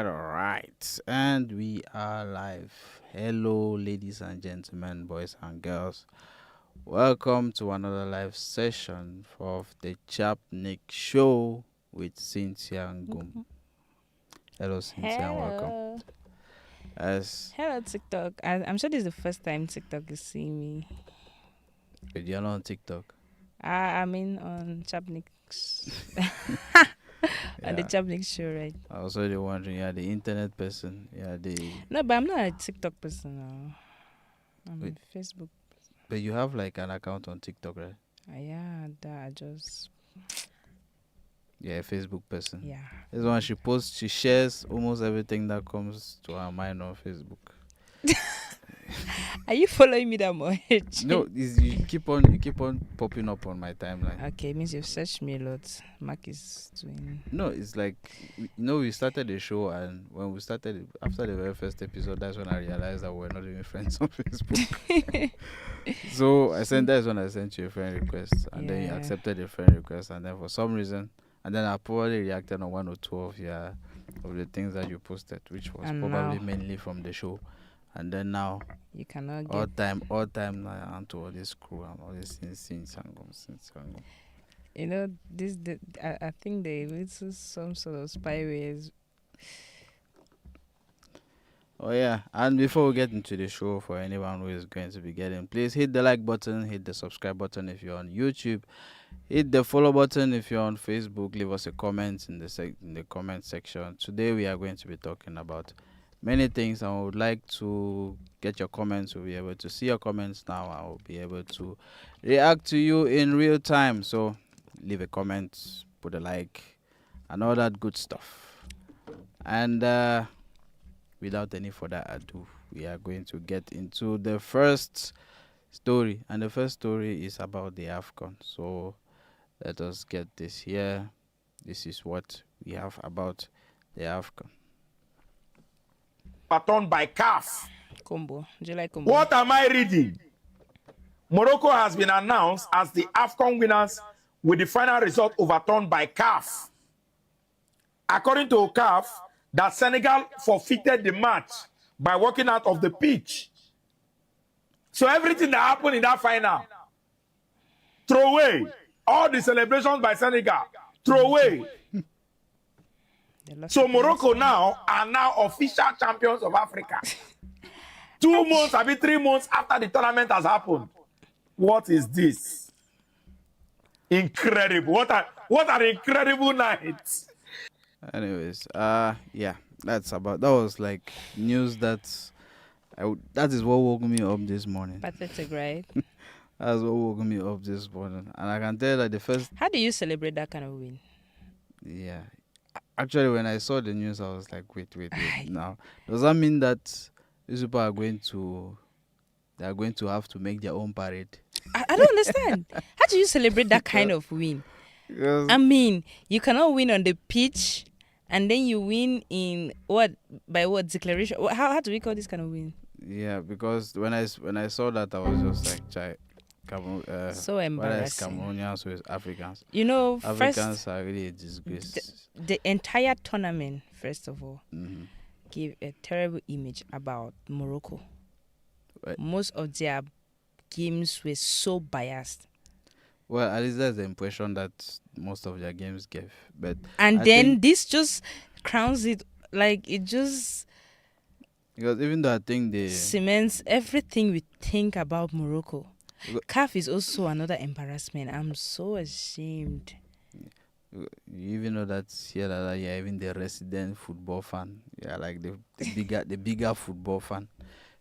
all right. And we are live. Hello, ladies and gentlemen, boys and girls. Welcome to another live session of the Chap Nic show with Cynthia and Ngum. Hello, Cynthia, and welcome. Hello. As Hello, TikTok. I'm sure this is the first time TikTok is seeing me. you're not on TikTok. I'm in on Chap Nic's on the Yeah. Chap Nic show, right? I was already wondering, yeah, the internet person. Yeah, No, but I'm not a TikTok person now. I'm Wait. Facebook. but you have like an account on TikTok, right? Yeah, that I just Yeah, a Facebook person. yeah. This one she shares almost everything that comes to her mind on Facebook. Are you following me that much? No, you keep on popping up on my timeline. Okay, means you've searched me a lot. Mark is doing. No, it's like we started the show, and when we started after the very first episode, that's when I realized that we're not even friends on Facebook. So that's when I sent you a friend request, and then you Yeah. accepted the friend request, and then for some reason, and then I probably reacted on one or two of the things that you posted, which was And probably now mainly from the show, and then now you cannot all get. time now onto all this crew and all this things and You know this. I think this is some sort of spywares. Oh yeah, and before we get into the show, for anyone who is going to be getting, please hit the like button, hit the subscribe button if you're on YouTube, hit the follow button if you're on Facebook. Leave us a comment in the comment section. Today we are going to be talking about many things, and I would like to get your comments. We'll be able to see your comments now. I will be able to react to you in real time. So leave a comment, put a like, and all that good stuff. And without any further ado, we are going to get into the first story. And the first story is about the AFCON. So let us get this here. This is what we have about the AFCON. Overturned by CAF. Combo. Do you like combo? What am I reading? Morocco has been announced as the AFCON winners with the final result overturned by CAF. According to CAF, that Senegal forfeited the match by walking out of the pitch. So everything that happened in that final, throw away. All the celebrations by Senegal, throw away. So Morocco now are now official champions of Africa. 2 months, 3 months after the tournament has happened. What is this? Incredible. What an incredible night. Anyways, yeah, that was like news that is what woke me up this morning. Pathetic, right? That's what woke me up this morning. And I can tell that the first, How do you celebrate that kind of win? yeah, actually when I saw the news, I was like, wait. Now, does that mean that these people are going to have to make their own parade? I don't understand. How do you celebrate that kind of win? Because I mean, you cannot win on the pitch, and then you win in by what declaration? How do we call this kind of win? yeah, because when I saw that, I was just like, So whether it's embarrassing. Cameroonians or it's Africans. You know, Africans first are really a disgrace. the entire tournament, first of all, Mm-hmm. gave a terrible image about Morocco. Right. Most of their games were so biased. Well, at least that's the impression that most of their games gave. But And I then think- this just crowns it, like it just because even though I think they cements everything we think about Morocco. Because- CAF is also another embarrassment. I'm so ashamed. you even know that here that you're even the resident football fan. Yeah, like the bigger football fan.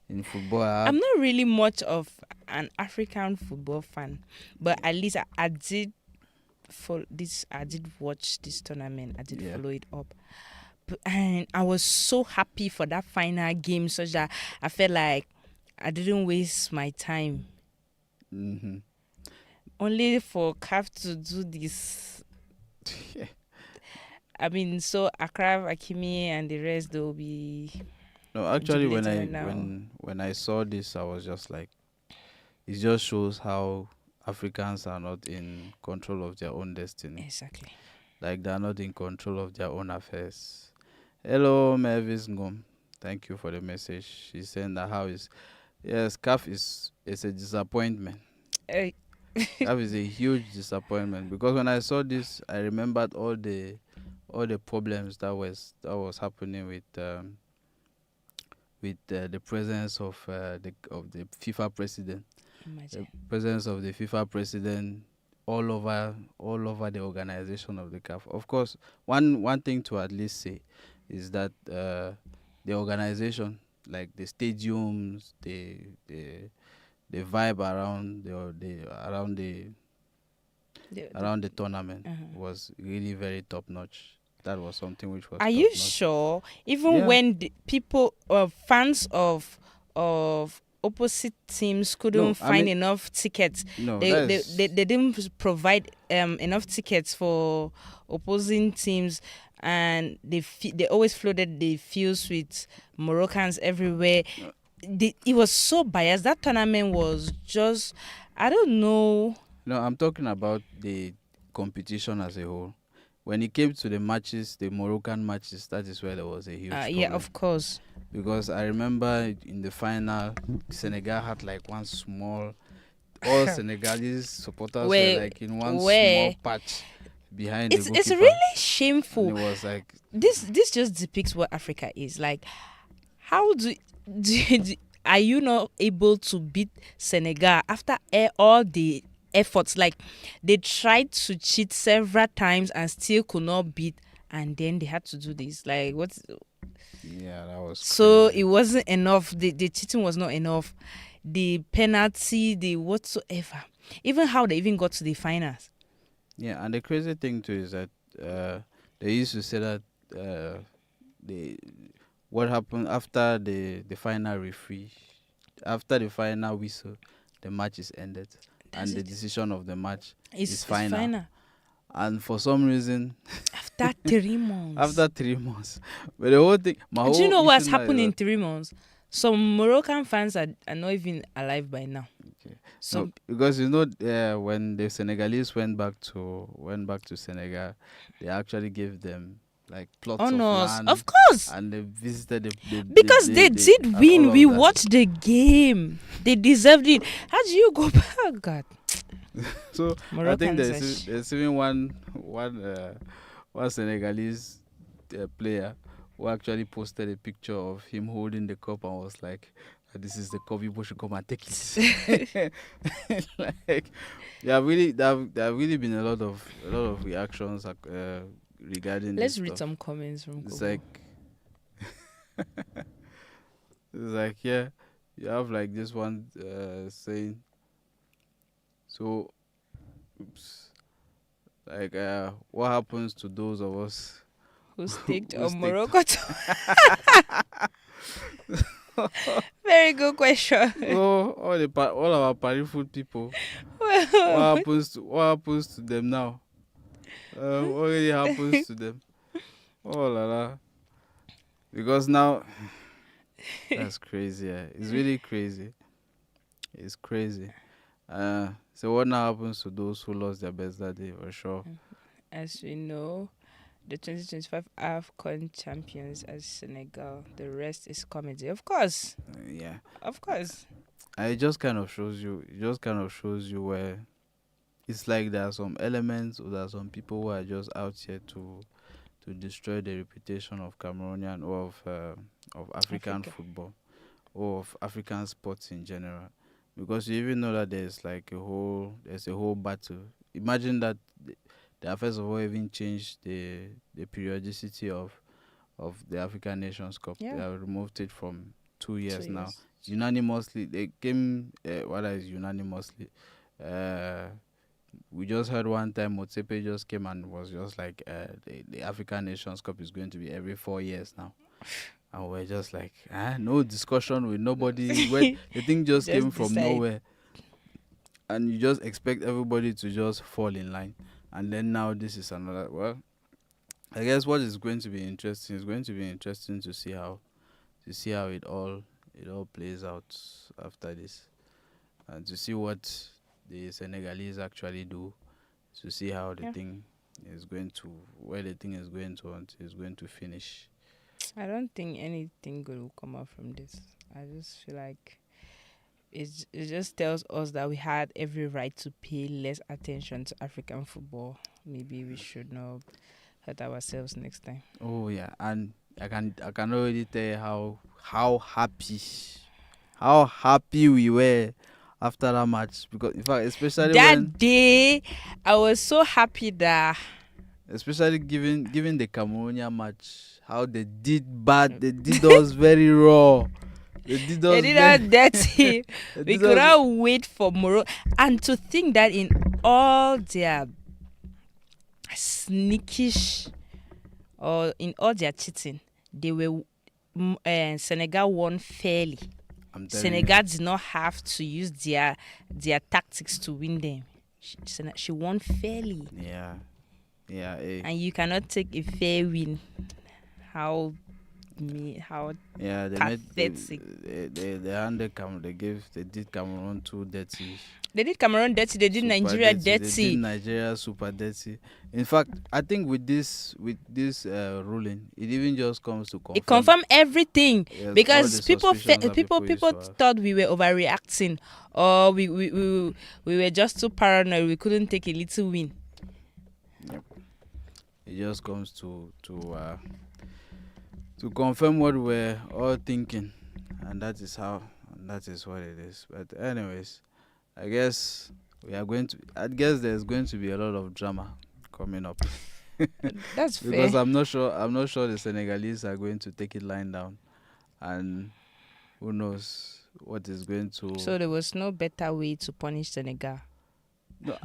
In football, I'm not really much of an African football fan, but at least I did I did watch this tournament. I did Yeah. follow it up. And I was so happy for that final game, such that I felt like I didn't waste my time. Mm-hmm. Only for CAF to do this. I mean, so Akraf, Akimi, and the rest, they'll be. No, actually, Jubilating right now. when I saw this, I was just like, it just shows how Africans are not in control of their own destiny. Exactly. Like they're not in control of their own affairs. Hello, Mavis Ngum. Thank you for the message. She's saying that how is yes, CAF is a disappointment. Eh, CAF is a huge disappointment because when I saw this, I remembered all the problems that was happening with the presence of the FIFA president, the Imagine. presence of the FIFA president all over the organization of the CAF. Of course, one thing to at least say is that the organization, like the stadiums, the vibe around the tournament Uh-huh. was really very top notch. That was something which was Are top you notch. sure? Even Yeah. when the people, fans of opposite teams couldn't No, I find mean enough tickets, no. they That they, they, is they didn't provide enough tickets for opposing teams, and they always flooded the fields with Moroccans everywhere. no, It was so biased. That tournament was just, I don't know. no. I'm talking about the competition as a whole. When it came to the matches, the Moroccan matches, that is where there was a huge Yeah, problem. of course. Because I remember in the final, Senegal had like one small, all Senegalese supporters were Where like in one small where patch behind the it's goalkeeper, really and shameful. it was like, This just depicts what Africa is like. How are you not able to beat Senegal after all the efforts? Like, they tried to cheat several times and still could not beat, and then they had to do this. Like, what? yeah, that was So crazy. it wasn't enough. The cheating was not enough. The penalty, the whatsoever. Even how they even got to the finals. Yeah, and the crazy thing too is that uh, they used to say that the what happened after the final referee, after the final whistle, the match is ended, That's and the it. decision of the match is It's final. final. And for some reason, After 3 months. after 3 months, but the whole thing, my Do you whole know issue what's now is happened in that 3 months? Some Moroccan fans are not even alive by now. okay, no, Some because when the Senegalese went back to Senegal, they actually gave them like plots of honors, land, of course, and they visited because they did and win. all We of that. watched the game. They deserved it. How do you go back? God, So I think Moroccans are. there's even one Senegalese player who actually posted a picture of him holding the cup and was like, "This is the cup. People should come and take it." Like, there have really been a lot of reactions regarding this Let's read stuff. some comments from It's Google. like it's like yeah, you have like this one saying so. Oops. Like, what happens to those of us Who who staked who on stick Morocco? Very good question. so all our party food people? What Well, happens to them now? What really happens to them? Oh la la! Because now that's crazy. Yeah. It's really crazy. It's crazy. So what now happens to those who lost their best that day for sure? as we know, the 2025 AFCON champions as Senegal. The rest is comedy. Of course. Yeah. Of course. And it just kind of shows you. It just kind of shows you where it's like there are some elements or there are some people who are just out here to destroy the reputation of Cameroonian or of African Africa. football or of African sports in general. Because you even know that there's a whole battle. Imagine that they have first of all even changed the periodicity of the African Nations Cup. They Yeah. have removed it from 2 years 2 now. years. Unanimously, they came. What is unanimously? Uh, we just heard one time Motsepe just came and was just like, the African Nations Cup is going to be every 4 years now. And we're just like, no discussion with nobody. When the thing just came Just from decide. nowhere, and you just expect everybody to just fall in line. And then now this is another. Well, I guess what is going to be interesting is going to be interesting to see how it all plays out after this, and to see what the Senegalese actually do, to see how the Yeah. thing is going to where the thing is going to finish. I don't think anything good will come out from this. I just feel like it just tells us that we had every right to pay less attention to African football. Maybe we should not hurt ourselves next time. Oh yeah, and I can already tell you how happy we were after that match, because in fact, That day, I was so happy that especially given the Cameroonian match, how they did bad, they did us very raw, they did they us did very, us dirty. they We did could us- not wait for Morocco. And to think that in all their sneakish or in all their cheating, they were Senegal won fairly. I'm telling Senegal did not have to use their tactics to win them. She won fairly, you. Yeah, and you cannot take a fair win. How yeah. pathetic. They handed they did Cameroon too dirty. They did Cameroon dirty. They did Super Nigeria They dirty. did Nigeria super dirty. In fact, I think with this ruling, it even just comes to confirm. It confirmed everything, Yes, all because the people suspicions that people used people to have. thought we were overreacting, or we were just too paranoid. We couldn't take a little win. It just comes to confirm what we're all thinking, and that is what it is. But anyways, I guess there's going to be a lot of drama coming up. That's fair. Because I'm not sure the Senegalese are going to take it lying down, and who knows what is going to. So there was no better way to punish Senegal. No,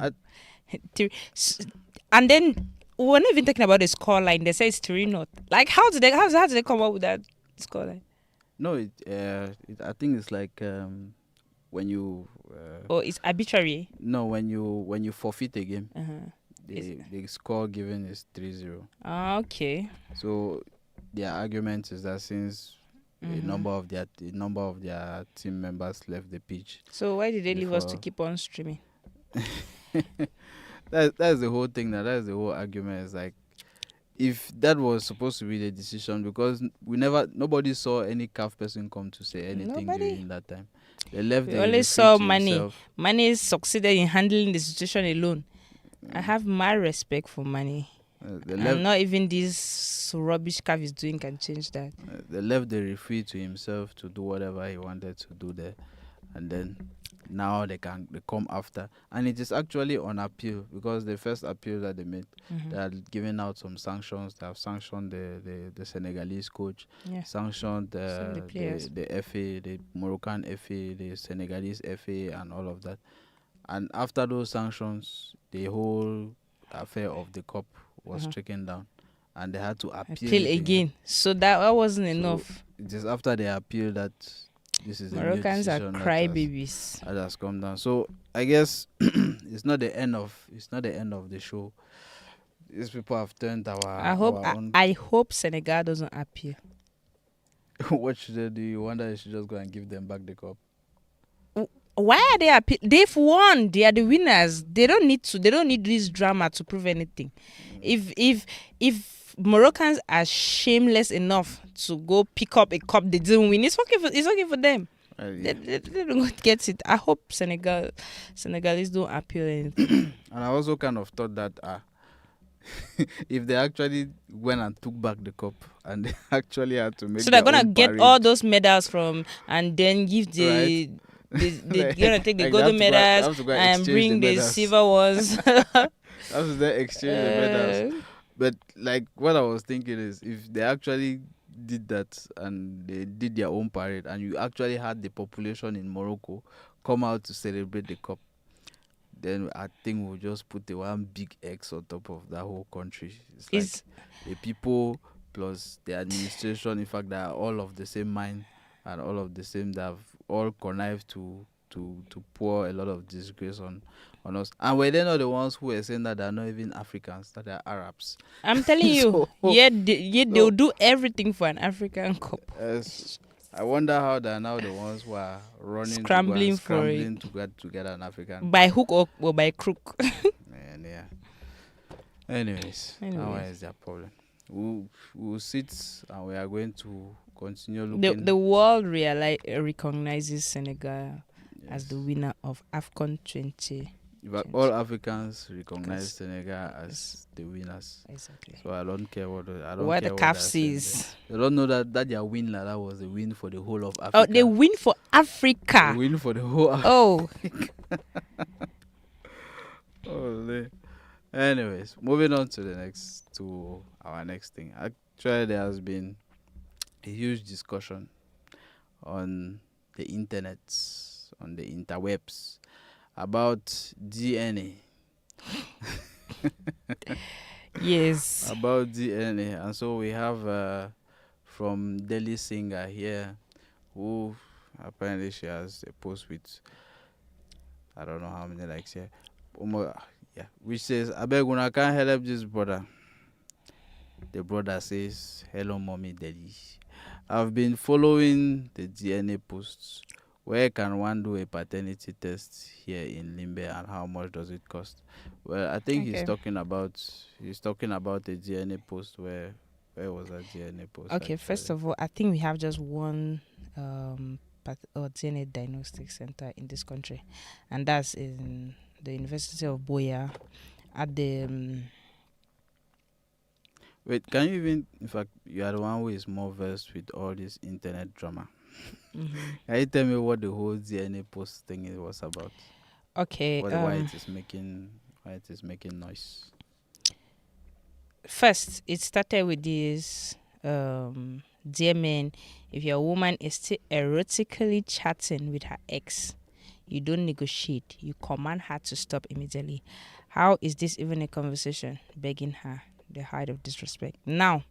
And then we're not even talking about the scoreline. They say it's 3-0. Like, how did they come up with that scoreline? no, I think it's like when you Or it's arbitrary. no when you forfeit a game, Uh-huh. the score given is 3-0. Okay. So their argument is that since Mhm. a number of their team members left the pitch, So why did they leave us to Before- keep on streaming? that's the whole thing. That's the whole argument. Is like, if that was supposed to be the decision, because nobody saw any CAF person come to say anything Nobody. during that time. They left We the only referee saw to Mane. himself. Mane succeeded in handling the situation alone. I have my respect for Mane. They And left not even this rubbish Cav is doing can change that. they left the referee to himself to do whatever he wanted to do there, and then now they come after, and it is actually on appeal, because the first appeal that they made, they are giving out some sanctions. They have sanctioned the Senegalese coach, Yeah. sanctioned Some of the players. the FA, the Moroccan FA, the Senegalese FA, and all of that. And after those sanctions, the whole affair of the cup was taken down, and they had to appeal it Again. So that wasn't enough. It is after they appeal that this is a new Moroccans are decision crybabies. that has come down. So I guess it's not the end of the show. These people have turned our. our own. I hope Senegal doesn't appeal. What should they do? You wonder they should just go and give them back the cup. Why are they appeal? They've won. They are the winners. They don't need this drama to prove anything. If Moroccans are shameless enough to go pick up a cup they didn't win, it's okay for them. Yeah. They don't get it. I hope Senegalese don't appeal anything. And I also kind of thought that if they actually went and took back the cup, and they actually had to make So they're their gonna own get parade, all those medals from, and then give the. Right. They're gonna take the Like, golden they have medals to go and exchange bring the the medals. silver ones. After they exchange the medals. But like, what I was thinking is, if they actually did that and they did their own parade, and you actually had the population in Morocco come out to celebrate the cup, then I think we'll just put the one big X on top of that whole country. It's like the people plus the administration. In fact, they are all of the same mind and all of the same. They have all connived to pour a lot of disgrace on us. And were they not the ones who were saying that they are not even Africans, that they are Arabs? I'm telling you, they'll do everything for an African cup. Yes. I wonder how they are now the ones who are running Scrambling for to get an African. By hook or by crook. And yeah. Anyways, now is their problem. we'll sit and we are going to continue The looking. world recognizes Senegal as Yes. the winner of AFCON 20. But all Africans recognize Because- Senegal as the winners. Exactly. So I don't care what I don't What care the what CAF they're saying sees. there. They don't know that their win like that was a win for the whole of Africa. Oh, they win for A Africa. win for the whole Oh, Holy. Anyways, moving on to our next thing. Actually, there has been a huge discussion on the internet, on the interwebs, about DNA. yes. About DNA, and so we have from Delhi Singer here, who apparently she has a post with I don't know how many likes here. Yeah, which says, I beg when I can't help this brother. The brother says, hello, mommy, daddy. I've been following the DNA posts. Where can one do a paternity test here in Limbe, and how much does it cost? Well, I think he's Okay. talking about a DNA post. Where was that DNA post? Okay, first of all, I think we have just one DNA diagnostic center in this country, and that's in the University of Boya at the Wait, can you even, in fact, you are the one who is more versed with all this internet drama. Can you tell me what the whole DNA post thing was about? okay. Why it is making noise? First, it started with this dear men, if your woman is still erotically chatting with her ex, you don't negotiate, you command her to stop immediately. How is this even a conversation? Begging her, the height of disrespect. Now,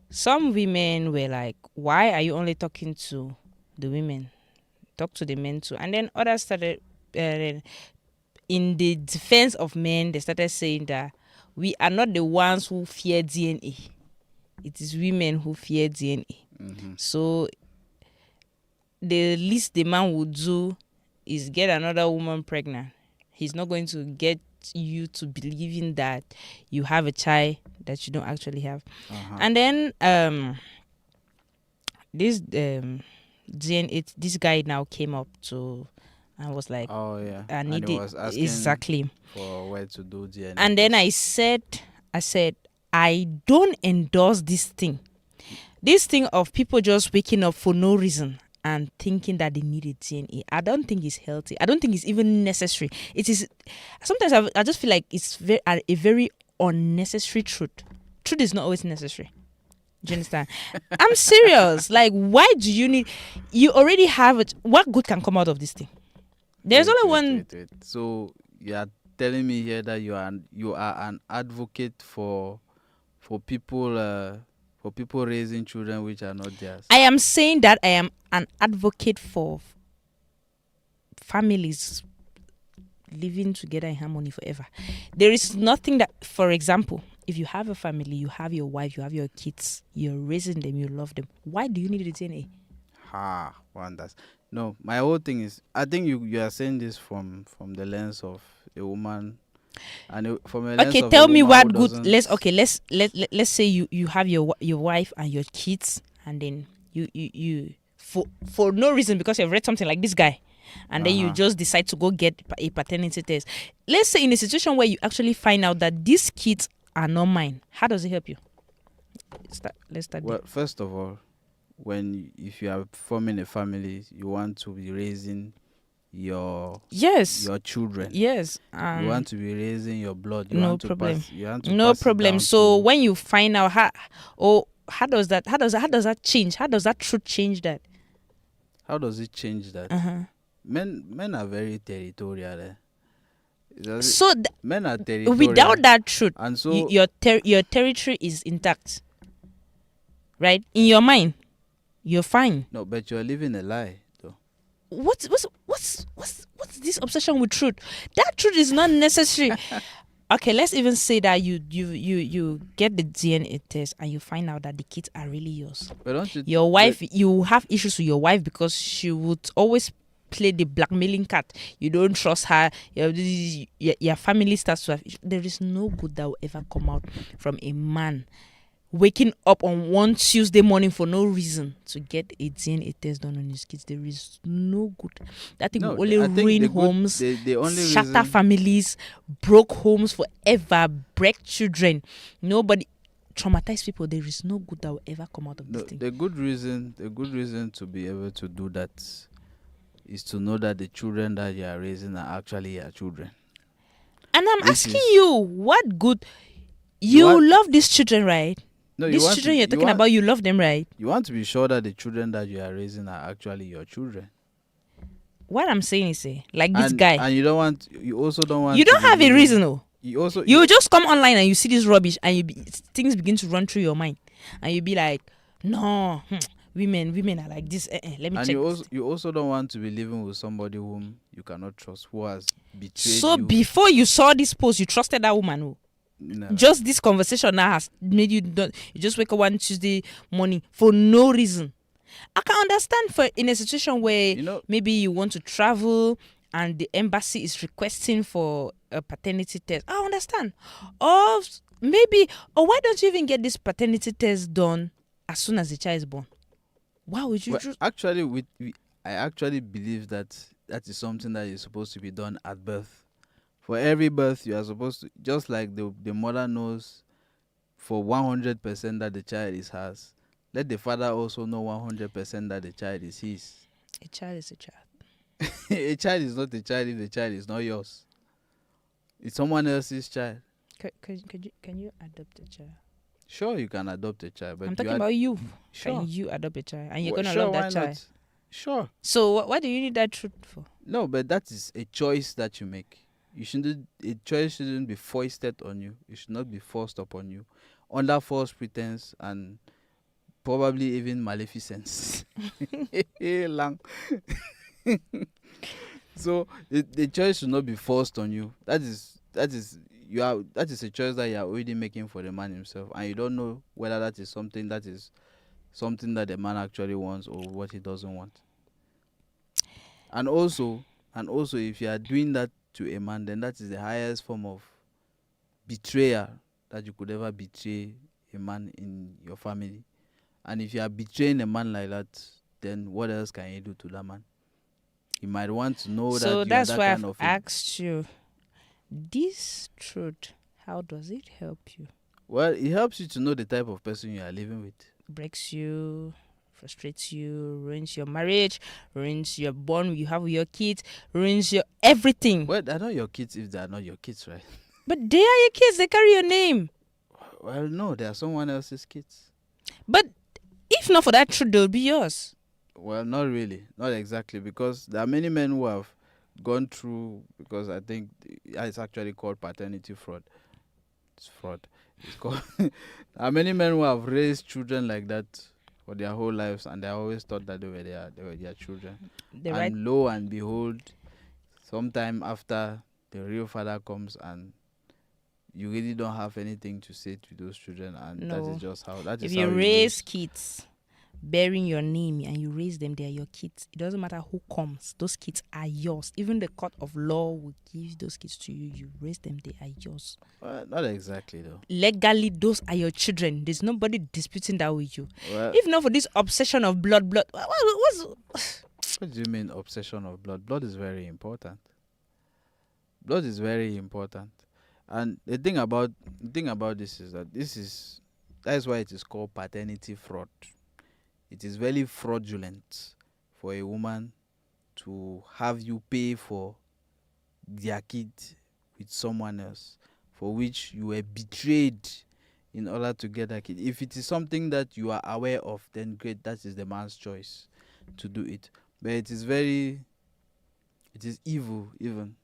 some women were like, why are you only talking to the women? Talk to the men too. And then others started in the defense of men, they started saying that we are not the ones who fear DNA. It is women who fear DNA. So the least the man would do is get another woman pregnant. He's not going to get you to believing that you have a child that you don't actually have. And then this DNA, this guy now came up to and was like, oh yeah, I need he it was asking exactly for where to do DNA. And then test. I said, I don't endorse this thing. This thing of people just waking up for no reason and thinking that they need a DNA. I don't think it's healthy. I don't think it's even necessary. It is. Sometimes I just feel like it's a very unnecessary truth. Truth is not always necessary. Do you understand? I'm serious. Like, why do you need? You already have it. What good can come out of this thing? There's only one. Wait. So you are telling me here that you are an advocate for people raising children which are not theirs. I am saying that I am an advocate for families living together in harmony forever. There is nothing that, for example, if you have a family, you have your wife, you have your kids, you're raising them, you love them. Why do you need a DNA? Wonders. No, my whole thing is, I think you are saying this from the lens of a woman, and from a lens Okay, of tell a me woman what who good. doesn't- Let's say you have your wife and your kids, and then you for no reason, because you've read something like this guy, and then you just decide to go get a paternity test. Let's say in a situation where you actually find out that these kids are not mine. How does it help you? Let's start. Well, first of all, if you are forming a family, you want to be raising your children. Yes. You want to be raising your blood. You No want to problem. Pass, you want to No pass it problem. down So to- when you find out how does that change? How does that truth change that? how does it change that? Men are very territorial. So men are territorial. without that truth, and so your territory is intact, right? In your mind, you're fine. no, but you're living a lie, though. What's this obsession with truth? That truth is not necessary. Okay, let's even say that you get the DNA test and you find out that the kids are really yours. But don't you? Your wife, you have issues with your wife because she would always play the blackmailing card. You don't trust her. Your family starts to have issues. There is no good that will ever come out from a man waking up on one Tuesday morning for no reason to get a DNA test done on his kids. There is no good. That thing No, will only I think ruin the good, homes, the only shatter reason, families, broke homes forever, break children. Nobody traumatize people. There is no good that will ever come out of this no, thing. the good reason to be able to do that is to know that the children that you are raising are actually your children. And I'm Which asking is, you, what good? you You want love these children, right? no, you These want children to you're talking about, you love them, right? you want to be sure that the children that you are raising are actually your children. What I'm saying is, like this guy, And you also don't want you to don't be have a living, reason, oh. you also You just come online and you see this rubbish, and things begin to run through your mind, and you be like, no, women are like this. Let me and check. you also don't want to be living with somebody whom you cannot trust, who has betrayed So you. before you saw this post, you trusted that woman. Oh. Never. Just this conversation now has made you don't. You just wake up one Tuesday morning for no reason. I can understand for in a situation where maybe you want to travel and the embassy is requesting for a paternity test. I understand. Or maybe, or why don't you even get this paternity test done as soon as the child is born? Why would you just... Actually, I actually believe that is something that is supposed to be done at birth. For every birth, you are supposed to, just like the mother knows for 100% that the child is hers, let the father also know 100% that the child is his. A child is a child. A child is not a child if the child is not yours. It's someone else's child. Can you adopt a child? Sure, you can adopt a child, but I'm talking about you. Sure. Can you adopt a child? And you're gonna sure, love that why child. not? Sure. So what do you need that truth for? No, but that is a choice that you make. A choice shouldn't be foisted on you. It should not be forced upon you under false pretense and probably even maleficence. Lang. So the choice should not be forced on you. That is a choice that you are already making for the man himself, and you don't know whether that is something that the man actually wants or what he doesn't want. And also, if you are doing that to a man, then that is the highest form of betrayal that you could ever betray a man in your family. And if you are betraying a man like that, then what else can you do to that man? He might want to know that you are that why kind I've of asked you, this truth, how does it help you? Well, it helps you to know the type of person you are living with. Breaks you, frustrates you, ruins your marriage, ruins your bond you have with your kids, ruins your everything. Well, they're not your kids if they are not your kids, right? But they are your kids, they carry your name. Well, no, they are someone else's kids. But if not for that truth, they'll be yours. Well, not really. Not exactly, because there are many men who have gone through, because I think it's actually called paternity fraud. It's fraud. It's called there are many men who have raised children like that for their whole lives, and they always thought that they were their children. Lo and behold, sometime after, the real father comes and you really don't have anything to say to those children, and that is just how that is. If you raise kids bearing your name and you raise them, they are your kids. It doesn't matter who comes, those kids are yours. Even the court of law will give those kids to you. You raise them, they are yours. Well, not exactly though. Legally, those are your children. There's nobody disputing that with you. Well, if not for this obsession of blood, what do you mean obsession of blood? Blood is very important. Blood is very important. And the thing about this is that that's why it is called paternity fraud. It is very fraudulent for a woman to have you pay for their kid with someone else, for which you were betrayed in order to get that kid. If it is something that you are aware of, then great, that is the man's choice to do it. But it is evil even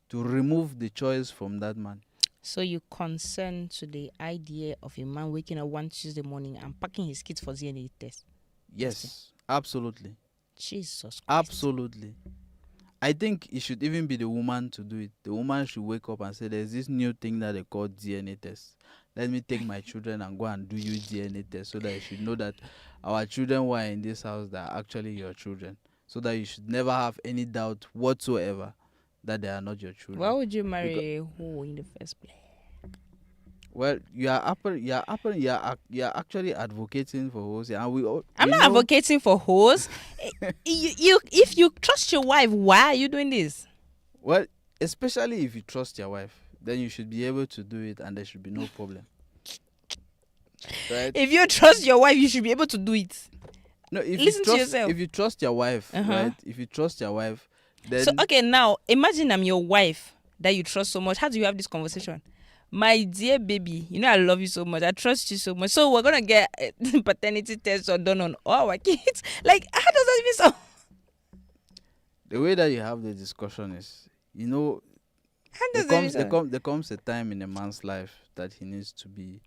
to remove the choice from that man. So you consent to the idea of a man waking up one Tuesday morning and packing his kids for DNA test? Yes, absolutely. Jesus Christ. Absolutely. I think it should even be the woman to do it. The woman should wake up and say, there's this new thing that they call DNA test. Let me take my children and go and do you DNA test, so that you should know that our children who are in this house, that are actually your children. So that you should never have any doubt whatsoever that they are not your children. Why would you marry a whore in the first place? Well, you are actually advocating for hoes, and I'm we not know. advocating for hoes. If you trust your wife, why are you doing this? Well, especially if you trust your wife, then you should be able to do it, and there should be no problem, right? If you trust your wife, you should be able to do it. No, Listen to yourself. if you trust your wife, Uh-huh. right? If you trust your wife, So then okay, now imagine I'm your wife that you trust so much. How do you have this conversation? My dear baby, you know I love you so much. I trust you so much. So we're gonna get paternity tests or done on all our kids. Like, how does that even sound? the way that you have the discussion is, How does that even sound? there comes a time in a man's life that he needs to be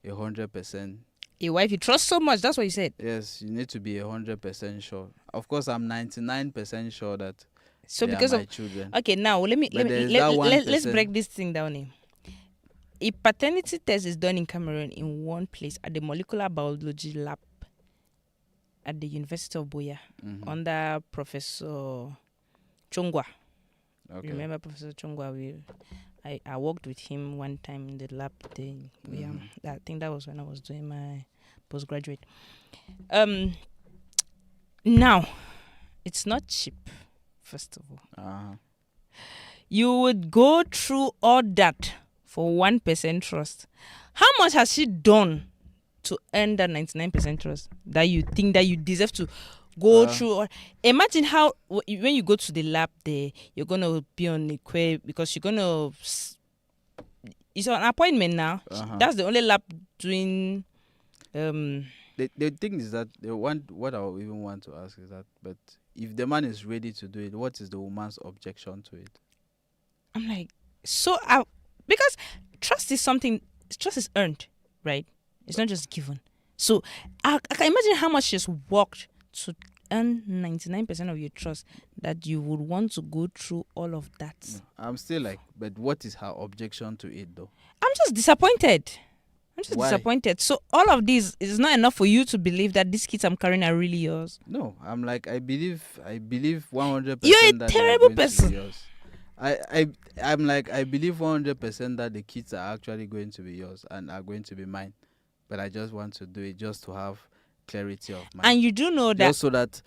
100%. A wife you trust so much. That's what you said. Yes, you need to be 100% sure. Of course, I'm 99% sure that So they are because my of children. okay, now But there is that let's 1%. break this thing down. A paternity test is done in Cameroon in one place at the molecular biology lab at the University of Boya Mhm. under Professor Chongwa. Okay. Remember Professor Chongwa? I worked with him one time in the lab. I think that was when I was doing my postgraduate. Now, it's not cheap. First of all, Uh-huh. you would go through all that for 1% trust. How much has she done to earn that 99% trust that you think that you deserve to go through? Imagine how when you go to the lab there, you're gonna be on a queue because you're gonna. It's an appointment now. Uh-huh. That's the only lab doing. The thing is that what I even want to ask is that, but if the man is ready to do it, what is the woman's objection to it? I'm like, because trust is something. Trust is earned, right? It's not just given. So I can imagine how much she's worked to earn 99% of your trust that you would want to go through all of that. No, I'm still like, but what is her objection to it though? I'm just disappointed. Why? Disappointed. So all of this is not enough for you to believe that these kids I'm carrying are really yours. No, I'm like, I believe 100%. You're a that terrible they are going to be person. yours. I'm like, I believe 100% that the kids are actually going to be yours and are going to be mine, but I just want to do it just to have clarity of mind. And you do know that Just so that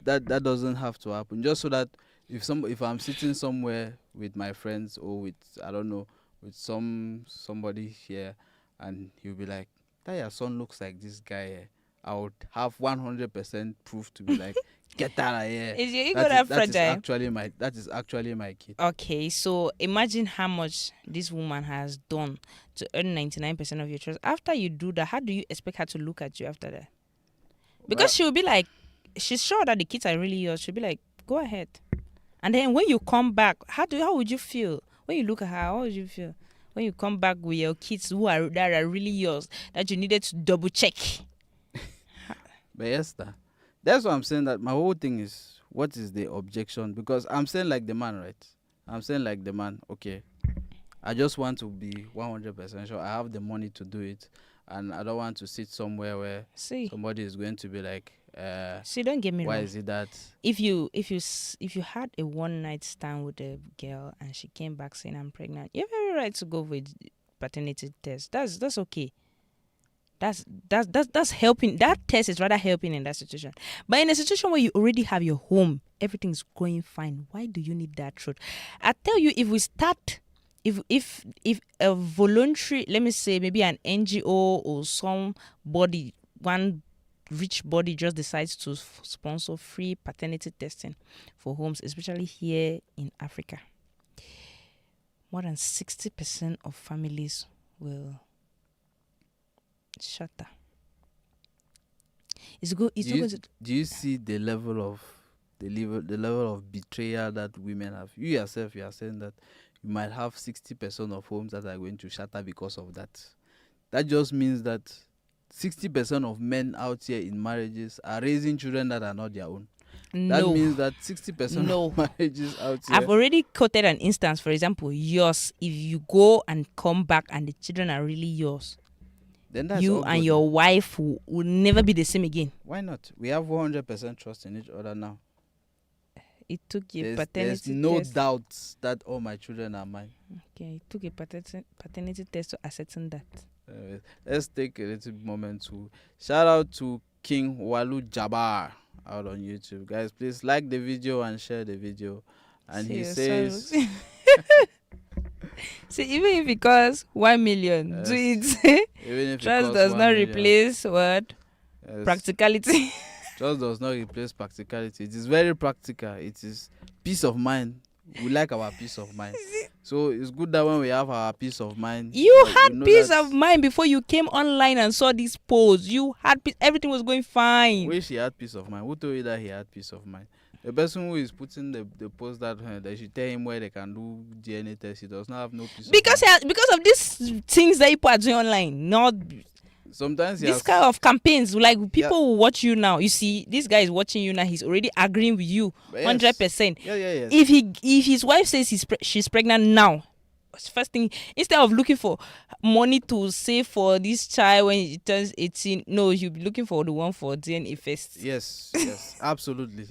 that doesn't have to happen. Just so that if I'm sitting somewhere with my friends or with, I don't know, with somebody here, and he'll be like, that your son looks like this guy here, I would have 100% proof to be like, get out of here. is your ego that fragile? That is actually my kid. Okay, so imagine how much this woman has done to earn 99% of your trust. After you do that, how do you expect her to look at you after that? Because she'll be like, she's sure that the kids are really yours. She'll be like, go ahead. And then when you come back, how would you feel? When you look at her, how would you feel? When you come back with your kids that are really yours, that you needed to double check. But yes, that's what I'm saying, that my whole thing is, what is the objection? Because I'm saying like the man, right? I'm saying like the man, okay, I just want to be 100% sure I have the money to do it, and I don't want to sit somewhere where somebody is going to be like, see, don't get me wrong. Why is it that? If you had a one night stand with a girl and she came back saying I'm pregnant, you have every right to go with paternity test. That's okay. That's helping. That test is rather helping in that situation. But in a situation where you already have your home, everything's going fine, why do you need that truth? I tell you, if we start, if a voluntary, let me say maybe an NGO or somebody, one rich body just decides to sponsor free paternity testing for homes, especially here in Africa, more than 60% of families will shatter. Do you see the level of betrayal that women have? You yourself, you are saying that you might have 60% of homes that are going to shatter because of that. That just means that 60% of men out here in marriages are raising children that are not their own. That means that 60% of marriages out here. I've already quoted an instance, for example, yours. If you go and come back and the children are really yours, then that's you and your wife will never be the same again. Why not? We have 100% trust in each other now. He took a There's paternity no test. doubt that all my children are mine. Okay, he took a paternity test to ascertain that. Let's take a little moment to shout out to King Walu Jabbar out on YouTube. Guys, please like the video and share the video. And See he your says, sons. See, even if it costs 1 million, do Yes. it. even if it Trust costs does 1 not million, replace what? yes, Practicality. trust does not replace practicality. It is very practical. It is peace of mind. We like our peace of mind. So it's good that when we have our peace of mind, You we had know peace that of mind before you came online and saw this post. You had peace. Everything was going fine. wish he had peace of mind. Who told you that he had peace of mind? The person who is putting the post that they should tell him where they can do DNA test. He does not have no peace Because of mind. because of these things that people are doing online, not Sometimes he this has, kind of campaigns. Like people Yeah. will watch you now. You see, this guy is watching you now. He's already agreeing with you, Yes. 100%. Yes. If his wife says she's pregnant now, first thing, instead of looking for money to save for this child when he turns 18, no, you'll be looking for the one for DNA first. Yes, absolutely.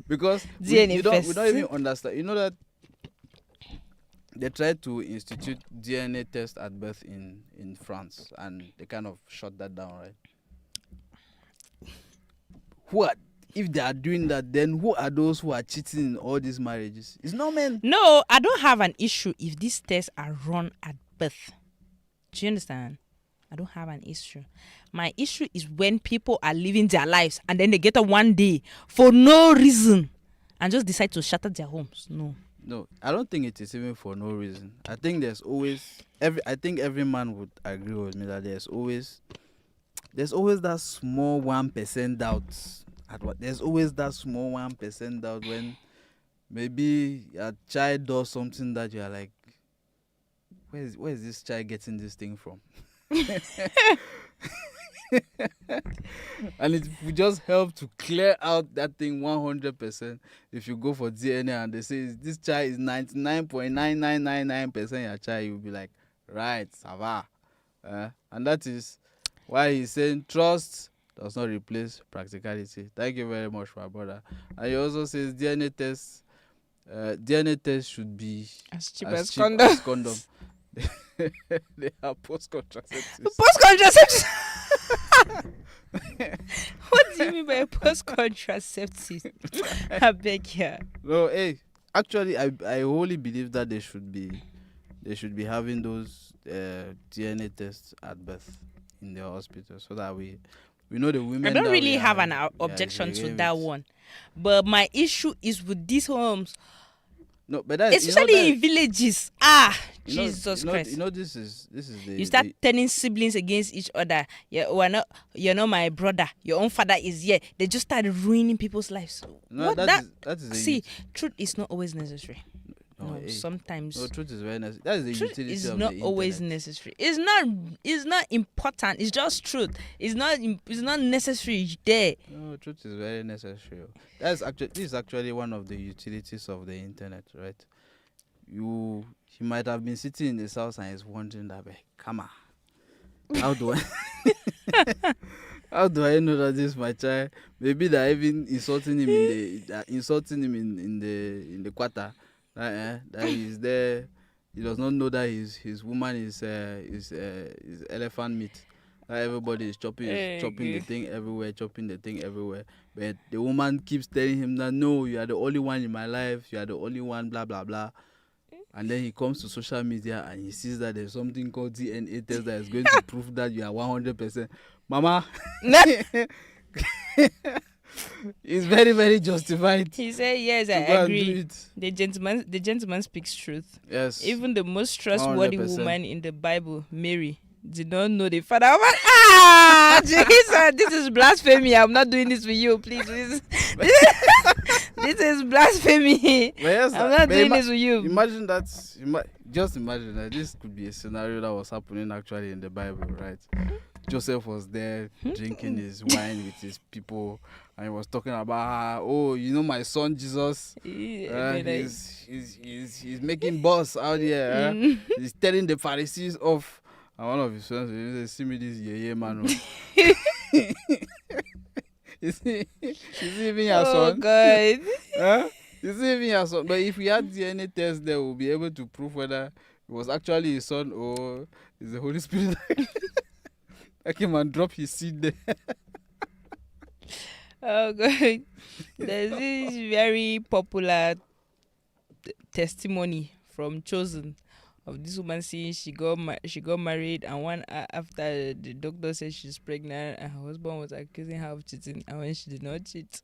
Because DNA we don't first. even understand. You know that they tried to institute DNA test at birth in France, and they kind of shut that down, right? If they are doing that, then who are those who are cheating in all these marriages? It's not men. No, I don't have an issue if these tests are run at birth. Do you understand? I don't have an issue. My issue is when people are living their lives and then they get up one day for no reason and just decide to shatter their homes. No. I don't think it is even for no reason. I think there's always every man would agree with me that there's always that small 1% doubt at what there's always that small 1% doubt when maybe a child does something that you're like, where is this child getting this thing from? And it would just help to clear out that thing 100%. If you go for DNA and they say this child is 99.9999% your child, you'll be like, right, ça va. And that is why he's saying trust does not replace practicality. Thank you very much, my brother. And he also says DNA test should be As cheap as as cheap condom. as condom. They are post contraceptives. Post contraceptives. What do you mean by post contraceptives? I beg you. No, hey, actually, I wholly believe that they should be having those DNA tests at birth in the hospital, so that we know the women. I don't that really we have are- an yeah, objection to again that with- one. But my issue is with these homes, No, but that's especially in villages. Jesus Christ. You know, this is the. You start turning siblings against each other. You're not my brother. Your own father is here. They just start ruining people's lives. No, What that is a See, truth is not always necessary. No, No, hey, sometimes no, truth is very necessary. That is the truth utility is of not the always internet. necessary. It's not important. It's just truth. It's not necessary there. No, truth is very necessary. This is actually one of the utilities of the internet, right? He might have been sitting in his house and he's wondering that, come on, how do I how do I know that this is my child? Maybe they're even insulting him in the quarter. That he's there. He does not know that his woman is elephant meat. That everybody is chopping the thing everywhere. But the woman keeps telling him that no, you are the only one in my life. You are the only one. Blah blah blah. And then he comes to social media and he sees that there's something called DNA test that is going to prove that you are 100%. Mama, it's very, very justified. He said, yes, to I go and do agree. it. The gentleman speaks truth. Yes. Even the most trustworthy 100%. woman in the Bible, Mary, did not know the father of Jesus, this is blasphemy. I'm not doing this with you, please. This is blasphemy. But yes, I'm not but doing this with you. Imagine that. Just imagine that this could be a scenario that was happening actually in the Bible, right? Joseph was there drinking his wine with his people, and he was talking about, my son Jesus. He's making boss out here. He's telling the Pharisees off. And one of his friends said, "See me this yeah man." Is he even your Oh son? God. Huh? You see me as son. But if we had DNA test there, we'll be able to prove whether it was actually his son or is the Holy Spirit that came and dropped his seed there. Oh god. There's this very popular testimony from Chosen of this woman saying she got married, and after the doctor said she's pregnant and her husband was accusing her of cheating, and when she did not cheat,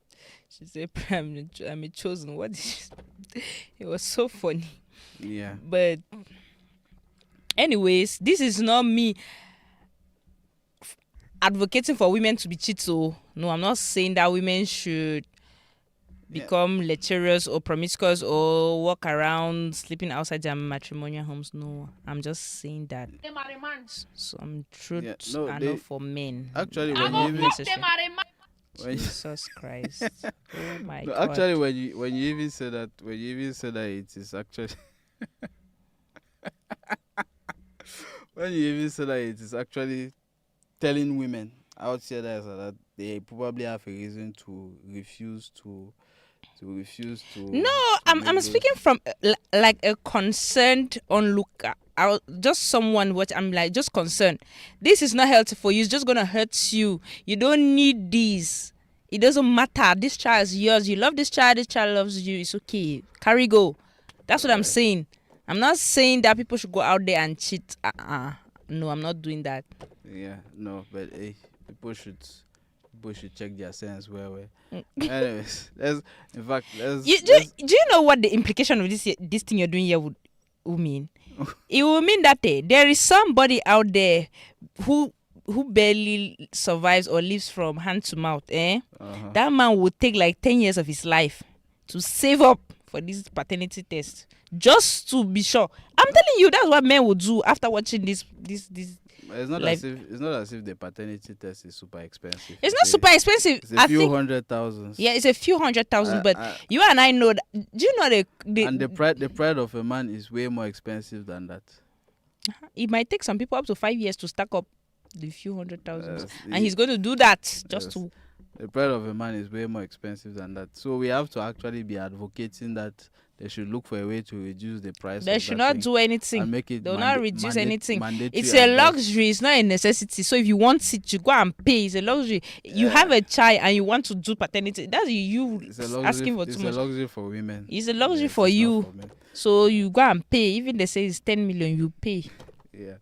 she said, I'm a chosen. What is it was so funny. Yeah. But anyways, this is not me advocating for women to be cheats. So no, I'm not saying that women should become lecherous or promiscuous or walk around sleeping outside their matrimonial homes. No, I'm just saying that some truths are not for men. Actually, Jesus Christ. Oh my no, God. actually, when you even say that, it is actually when you even say that, it is actually telling women out here that they probably have a reason to refuse to No, I'm speaking from like a concerned onlooker. Just someone what I'm like just concerned. This is not healthy for you. It's just gonna hurt you. You don't need this. It doesn't matter. This child is yours. You love this child. This child loves you. It's okay. Carry go. That's what I'm saying. I'm not saying that people should go out there and cheat. No, I'm not doing that. Yeah, no, but hey, people should check their sense well. Anyways, do you know what the implication of this thing you're doing here would mean? It will mean that there is somebody out there who barely survives or lives from hand to mouth. That man would take like 10 years of his life to save up for this paternity test just to be sure. I'm telling you, that's what men would do after watching this. It's not as if the paternity test is super expensive. It's not super expensive. It's a few hundred thousands. Yeah, it's a few 100,000. But you and I know that. Do you know the pride of a man is way more expensive than that. It might take some people up to 5 years to stack up the few 100,000, and he's going to do that just to. The pride of a man is way more expensive than that. So we have to actually be advocating that they should look for a way to reduce the price. They should not do anything. They'll not reduce anything. It's a luxury. It's not a necessity. So if you want it, you go and pay. It's a luxury. You have a child and you want to do paternity. That's you asking for too much. It's a luxury for women. It's a luxury for you. So you go and pay. Even they say it's 10 million, you pay. Yeah.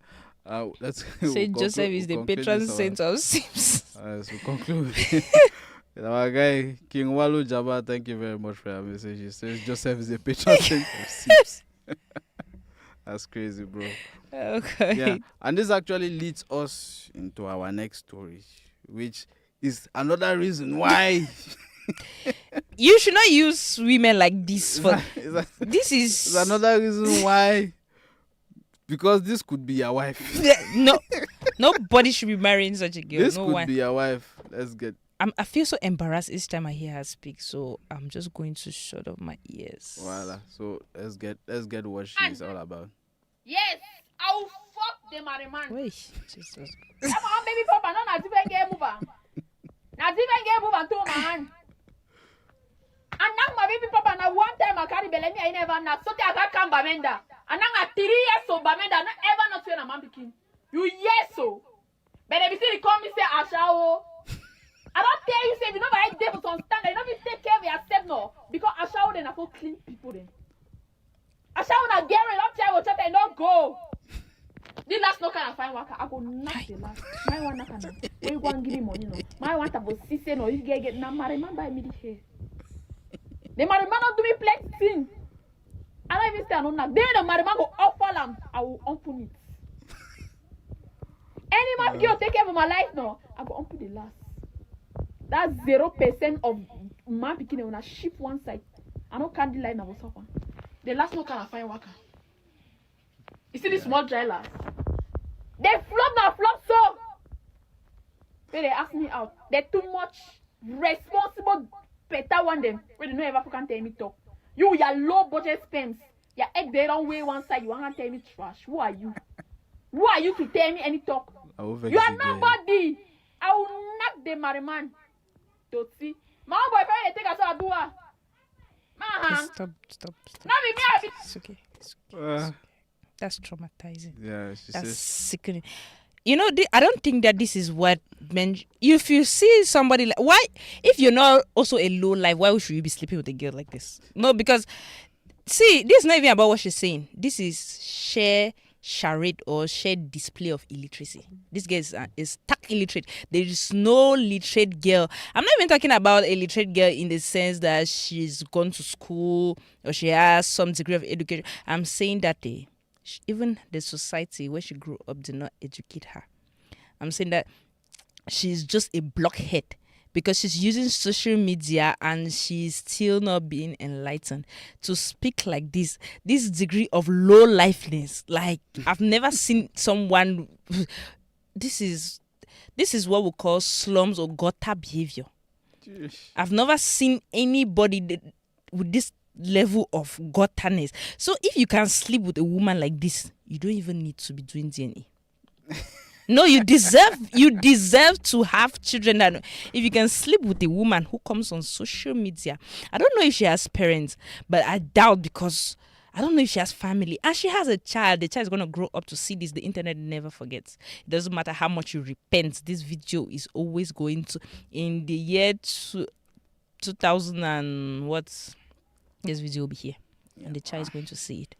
Saint Joseph is the patron saint of Sims. So conclude. Our guy King Walu Jabba, thank you very much for your message. He says Joseph is the patron saint of Sims. That's crazy, bro. Okay. Yeah, and this actually leads us into our next story, which is another reason why you should not use women like this. This is another reason why. Because this could be your wife. No, nobody should be marrying such a girl. This could be your wife. Let's get. I feel so embarrassed each time I hear her speak, so I'm just going to shut up my ears. Voila. So let's get what she's all about. Yes, I will fuck the man. Wait, Jesus. Come on, baby papa, no, not even get move on. Not even get move on to man. And now my baby papa, now one time I carry belly, I never knock. So I got come bamenda. And now I 3 years so bamenda, not ever not when a man picking. You yes so. But if you see call me say Ashao. I don't tell you say if you know my devil on stand, you don't be take care of yourself no. Because Ashao then I go clean people then. Ashao na Gary, don't tell what I don't go. The last no can I find worker. I go knock the last. My one knock na. Where you go and give me money no. My one about 6 no. You get na marry man buy me the hair. The marry man don't do me plenty thing. I don't even say I don't knock. Then the marry man go offer them. I will open it. Any man girl take care of my life no. I go open the last. That's 0% of man picking when I shift one side. I don't candy line I was suffer. The last no can I find worker. You see this small dry last. They flop so. When they ask me out, they're too much responsible better one them. When they know ever can tell me talk. You your low budget spends. Your egg they don't weigh one side. You want to tell me trash. Who are you? Who are you to tell me any talk? You are nobody. I will knock the marry man. To see. My boyfriend they take us to Abua. Please stop. Now me I be It's okay. Uh, That's traumatizing. yeah, she That's says. sickening. You know, I don't think that this is what men. If you see somebody like, why, if you're not also a low life, why should you be sleeping with a girl like this? No, because see, this is not even about what she's saying. This is sheer charade or sheer display of illiteracy. This girl is stark illiterate. There is no literate girl. I'm not even talking about a literate girl in the sense that she's gone to school or she has some degree of education. I'm saying that even the society where she grew up did not educate her. I'm saying that she's just a blockhead because she's using social media and she's still not being enlightened to speak like this degree of low lifeness. Like, I've never seen someone. This is what we call slums or gutter behavior. I've never seen anybody with this level of gutterness. So if you can sleep with a woman like this, you don't even need to be doing DNA. No, you deserve to have children. And if you can sleep with a woman who comes on social media, I don't know if she has parents, but I doubt, because I don't know if she has family. And she has a child. The child is going to grow up to see this. The internet never forgets. It doesn't matter how much you repent. This video is always going to, in the year 2000 and what, this video will be here. And the child is going to see it.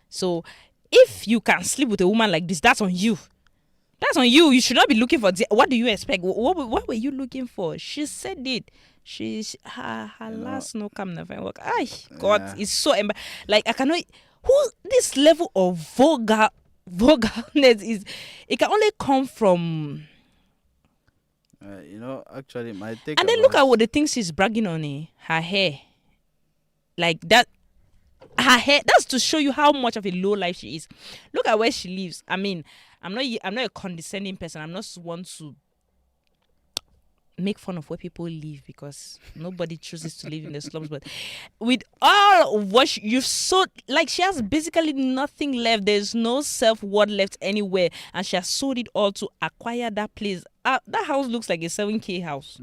So if you can sleep with a woman like this, that's on you. That's on you. You should not be looking for. What do you expect? What were you looking for? She said it. Her last no come never work. Ay, God, it's so like I cannot. Who this level of vulgarness is? It can only come from. Actually, my take. And then look at what the things she's bragging on. Her hair, like that. Her hair. That's to show you how much of a low life she is. Look at where she lives. I mean, I'm not a condescending person. I'm not one to make fun of where people live, because nobody chooses to live in the slums. But with all of what you've sold, like, she has basically nothing left. There's no self-worth left anywhere, and she has sold it all to acquire that place. That house looks like a 7K house.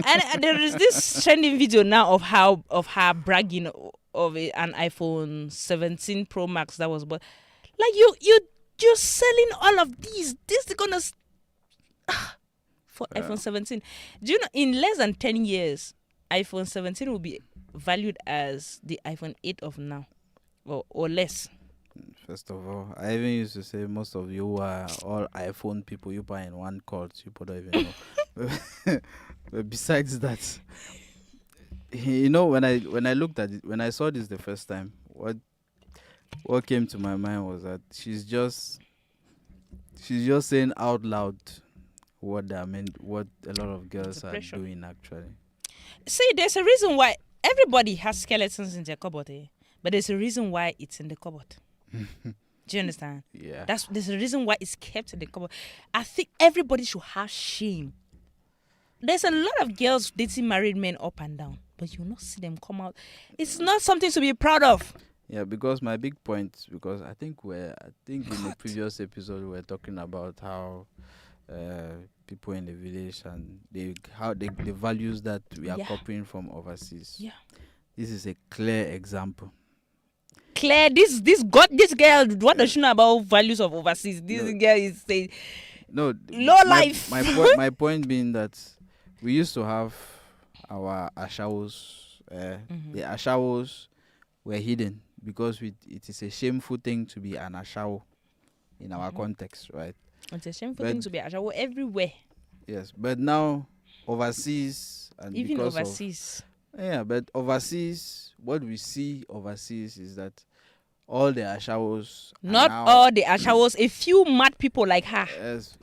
and there is this trending video now of her bragging of an iPhone 17 Pro Max that was bought. Like, you're selling all of these. This is gonna for iPhone 17. Do you know, in less than 10 years, iPhone 17 will be valued as the iPhone 8 of now, or less. First of all, I even used to say most of you are all iPhone people. You buy in one cult, you don't even know. But besides that, when I looked at it, when I saw this the first time, what came to my mind was that she's just saying out loud what a lot of girls are doing actually. See, there's a reason why everybody has skeletons in their cupboard, but there's a reason why it's in the cupboard. Do you understand? Yeah. There's a reason why it's kept in the cupboard. I think everybody should have shame. There's a lot of girls dating married men up and down, but you'll not see them come out. It's not something to be proud of. Yeah, because my big point, because I think in the previous episode we were talking about how people in the village and the values that we are copying from overseas. Yeah. This is a clear example. Claire, this girl, what does she know about values of overseas? This girl is saying low life. My point being that we used to have our ashawos. The ashawos were hidden because it is a shameful thing to be an ashawo in our context, right? It's a shameful thing to be an ashawo everywhere. Yes, but now overseas and even overseas. But overseas, what we see overseas is that all the ashawos. Not all the ashawos, a few mad people like her. Yes,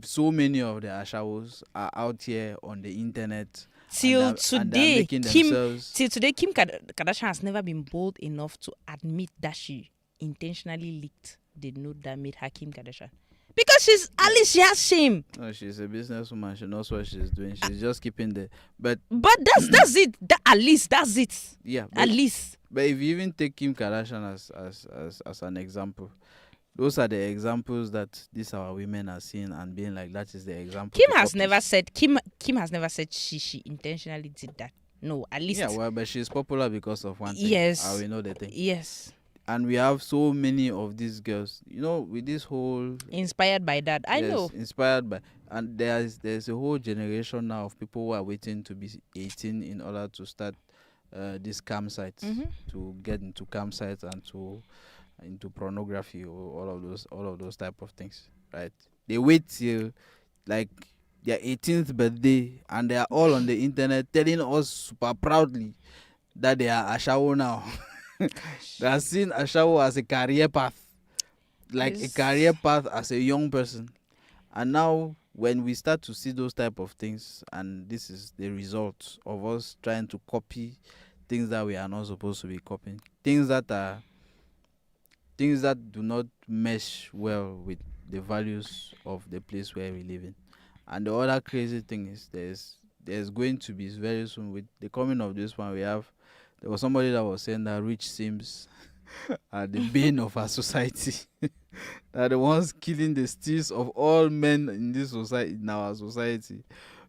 so many of the ashawos are out here on the internet. Till today, Kim Kardashian has never been bold enough to admit that she intentionally leaked the note that made her Kim Kardashian. Because at least she has shame. No, she's a businesswoman. She knows what she's doing. She's just keeping but that's it. At least that's it. Yeah. At least. But if you even take Kim Kardashian as an example, those are the examples that these our women are seeing and being like, that is the example. Kim has never said she intentionally did that. No, at least Yeah, well, but she's popular because of one thing. yes. We know the thing. Yes. And we have so many of these girls, with this whole, Inspired by that. I yes, know. inspired by, and there's a whole generation now of people who are waiting to be 18 in order to start these campsites, Mhm. to get into campsites and to into pornography or all of those type of things, right? They wait till like their 18th birthday and they are all on the internet telling us super proudly that they are ashawo now. They are seeing ashawo as a career path, like a It's- career path as a young person. And now when we start to see those type of things, and this is the result of us trying to copy things that we are not supposed to be copying, things that do not mesh well with the values of the place where we live in. And the other crazy thing is there's going to be very soon, with the coming of this one, there was somebody that was saying that rich seems are the bane of our society. They're the ones killing the steals of all men in this society, in our society.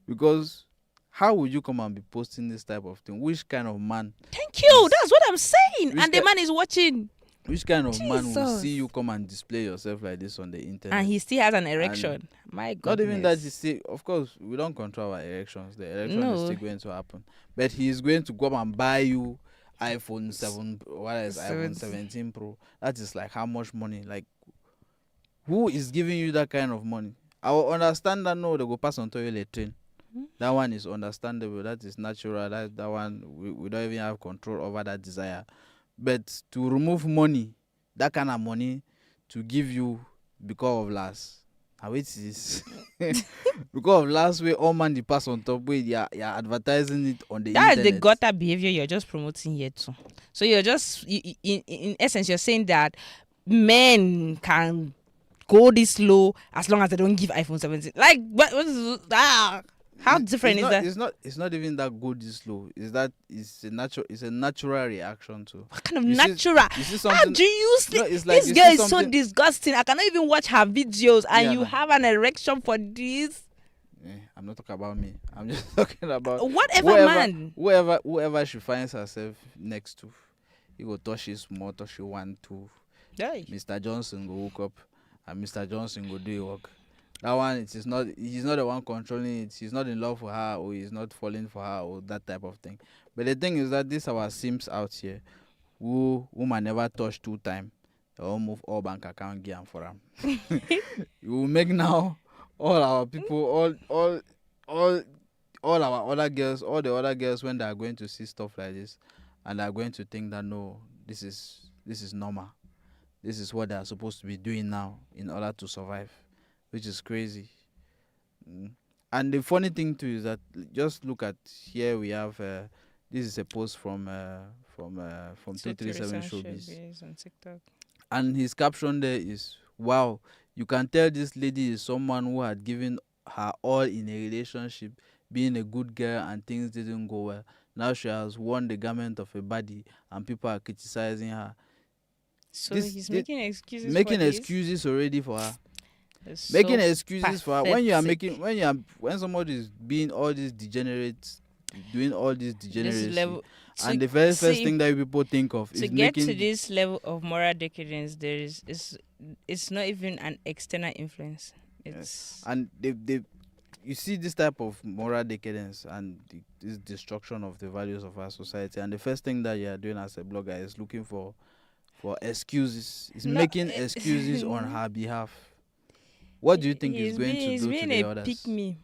Because how would you come and be posting this type of thing? Which kind of man? Thank you. That's what I'm saying. Which And the ki- man is watching. Which kind of man will Jesus. see you come and display yourself like this on the internet? And he still has an erection. My God. Not even that. You see, of course, we don't control our elections. The election is No. still going to happen, but he is going to come and buy you iPhone 7. What is iPhone 17 Pro? That is like how much money? Like, who is giving you that kind of money? I will understand that. No, they go pass on to you train. That one is understandable. That is natural. That one we don't even have control over that desire. But to remove money, that kind of money, to give you because of last. How it is because of last way all man the pass on top way you're advertising it on the That is internet. the gutter behavior you're just promoting here too. So you're just, in essence, you're saying that men can go this low as long as they don't give iPhone 17. Like, what is how different is that? It's not even that good this low. It's a natural reaction to. What kind of You see- natural? you see How something- do you sleep? No, it's like This you girl see is so something- disgusting. I cannot even watch her videos, and Yeah, you no. have an erection for this. I'm not talking about me. I'm just talking about Whatever, man. whoever she finds herself next to. He go touch it small, touch it 1, 2. Hey. Mr. Johnson go woke up and Mr. Johnson go do your work. That one, he's not the one controlling it. He's not in love with her, or he's not falling for her, or that type of thing. But the thing is that these our Sims out here who woman never touch 2 times, they all move all bank account gear for them. You will make now all our people, all our other girls, all the other girls, when they are going to see stuff like this, and they are going to think that no, this is normal. This is what they are supposed to be doing now in order to survive, which is crazy. And the funny thing too is that just look at here we have this is a post from 237 Showbiz, on TikTok. and his caption there is, "Wow, you can tell this lady is someone who had given her all in a relationship, being a good girl, and things didn't go well. Now she has worn the garment of a baddie, and people are criticizing her." So This- he's thi- making excuses. Making for this? excuses already for her. It's Making so excuses for her. When you are pathetic. making when somebody is being all these degenerates, doing all these This degeneracy, level. and the very first see, thing that people think of to is get making to this level of moral decadence, it's not even an external influence. It's and they you see this type of moral decadence and this destruction of the values of our society, and the first thing that you are doing as a blogger is looking for excuses. It's No, making excuses on her behalf. What do you think he's going he's to do being to the a others? pick me.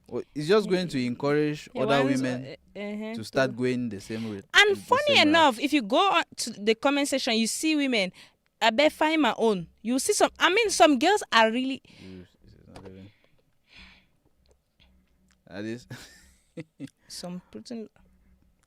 Well, it's just going to encourage He other wants, women uh-huh, to start going the same way. And the funny same route. enough, if you go on to the comment section, you see women. I bet find my own. You see some. I mean, some girls are really. This is not even. That is. Some putting.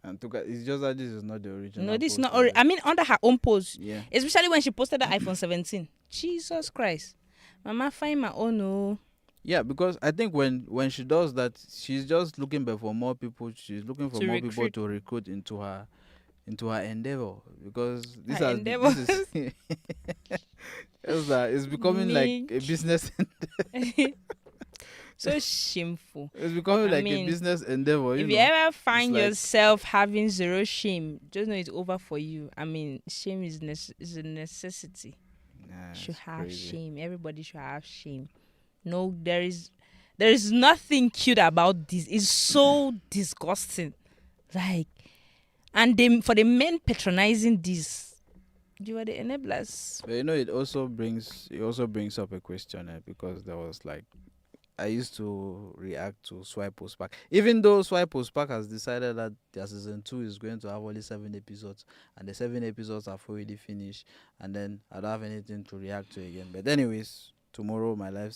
And it's just that this is not the original. No, this is post not. of it. I mean, under her own post. Yeah. Especially when she posted the iPhone 17. Jesus Christ, Mama, find my own. Oh. Yeah, because I think when she does that, she's just looking for more people. She's looking for To more people recruit. to recruit into her endeavor, because this Her has endeavor. this is it's becoming like a business. So shameful. It's becoming I like a mean, business endeavor. If You you know, ever it's find like yourself having zero shame, just know it's over for you. I mean, shame is a necessity. nah, Should it's have crazy. shame. Everybody should have shame. No, there is nothing cute about this. It's so disgusting. Like, and they, for the men patronizing this, you are the enablers. But you know, it also brings up a question because there was like I used to react to Swipe Post Pack. Even though Swipe Post Pack has decided that their season 2 is going to have only 7 episodes, and the 7 episodes have already finished, and then I don't have anything to react to again. But anyways, tomorrow my life,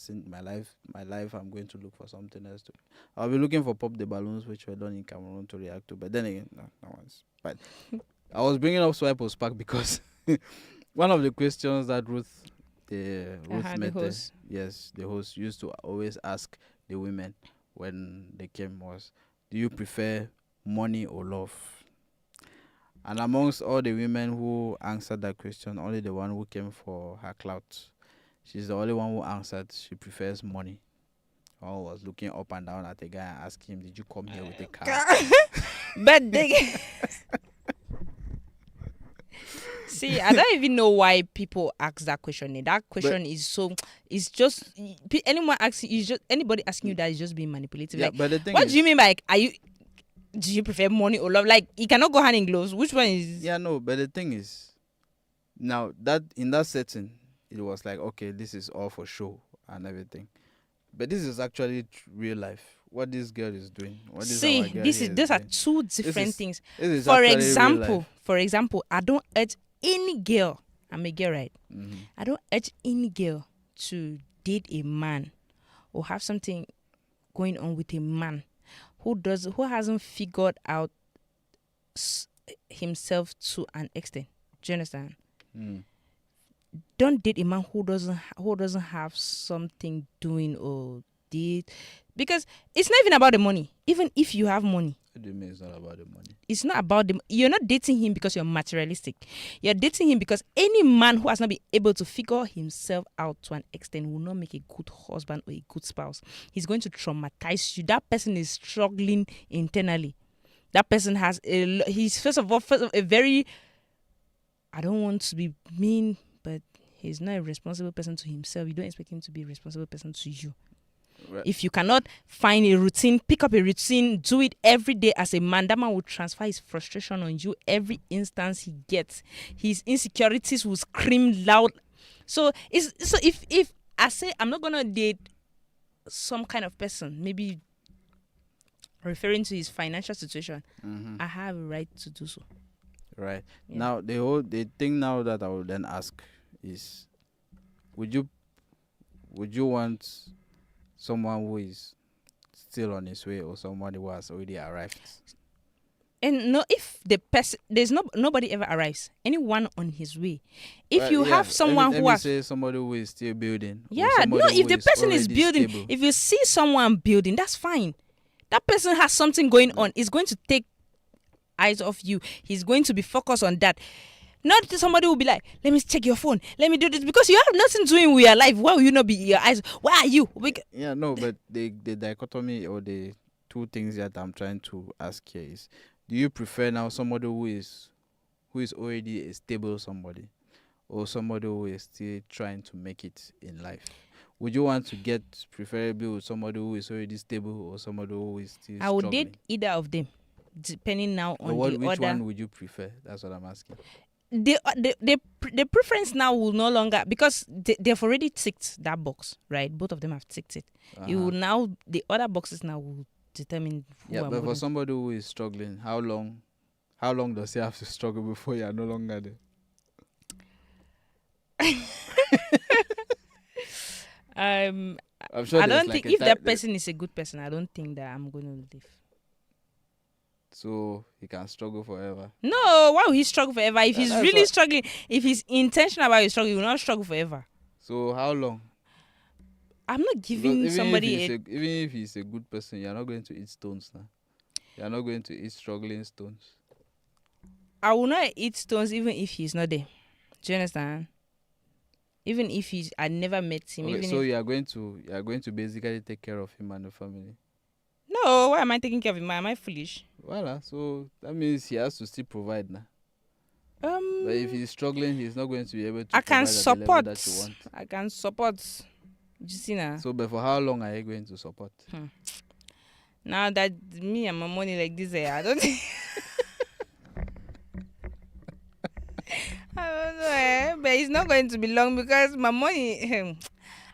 I'm going to look for something else to. I'll be looking for Pop the Balloons, which were done in Cameroon, to react to. But then again, no, that one's. But I was bringing up Swipe Post Pack because one of the questions that Ruth The Mete, host. yes, the host used to always ask the women when they came was, do you prefer money or love? And amongst all the women who answered that question, only the one who came for her clout. She's the only one who answered she prefers money. I was looking up and down at the guy and asking him, did you come here with a car? But they see, I don't even know why people ask that question. That question is so. It's just anyone asking you, just anybody asking you that is just being manipulative. Yeah, Like, but the thing what is, do you mean by are you? Do you prefer money or love? Like, it cannot go hand in gloves. Which one is? yeah, no, but the thing is, now that in that setting, it was like, okay, this is all for show and everything. But this is actually real life. What this girl is doing, what this our See, girl this here is is those are doing. two different is- things. This is For actually real life. example, I don't urge any girl. I'm a girl, right? Mhm. I don't urge any girl to date a man or have something going on with a man who hasn't figured out himself to an extent. Do you understand? Mm. Don't date a man who doesn't have something doing or date, because it's not even about the money. Even if you have money, What do you mean it's not about the money? it's not about them. You're not dating him because you're materialistic. You're dating him because any man who has not been able to figure himself out to an extent will not make a good husband or a good spouse. He's going to traumatize you. That person is struggling internally. That person has he's first of all a very, I don't want to be mean, but he's not a responsible person to himself. You don't expect him to be a responsible person to you. Right. If you cannot find a routine, pick up a routine, do it every day as a man, that man will transfer his frustration on you every instance he gets. His insecurities will scream loud. So if I say I'm not gonna date some kind of person, maybe referring to his financial situation, I have a right to do so. Right. Yeah. Now the thing now that I will then ask is, would you want someone who is still on his way or somebody who has already arrived? And no, if the person, there's nobody ever arrives. Anyone on his way. If you have someone let who me has, say somebody who is still building. or yeah, no, somebody if who the person is already building, stable. if you see someone building, that's fine. That person has something going on. It's going to take eyes off you. He's going to be focused on that. Not somebody will be like, let me check your phone. Let me do this. Because you have nothing doing with your life. Why will you not be your eyes? Where are you? Yeah, no, but the dichotomy or the two things that I'm trying to ask here is, do you prefer now somebody who is already a stable somebody, or somebody who is still trying to make it in life? Would you want to get preferably with somebody who is already stable or somebody who is still I would struggling? date either of them, depending now Or on which the one other. would you prefer? That's what I'm asking. The preference now will no longer, because they've already ticked that box, right? Both of them have ticked it. It will now, the other boxes now will determine who Yeah, I'm but for going somebody who is struggling, how long does he have to struggle before you are no longer there? I'm sure I there's don't like think a if that there- person is a good person, I don't think that I'm going to leave. So he can struggle forever. No, why would he struggle forever? If he's That's really what- struggling, if he's intentional about his struggle, he will not struggle forever. So how long? I'm not Because giving somebody even if he's a good person, you're not going to eat stones now. You're not going to eat struggling stones. I will not eat stones even if he's not there. Do you understand? Even if I never met him. Okay, Even so if you are going to basically take care of him and the family. no, why am I taking care of him? Am I foolish? Voila. So that means he has to still provide now. But if he's struggling, he's not going to be able to I can provide at the level that you support. want. I can support. You see now. So, but for how long are you going to support? Now that me and my money like this, I don't. I don't know, but it's not going to be long because my money.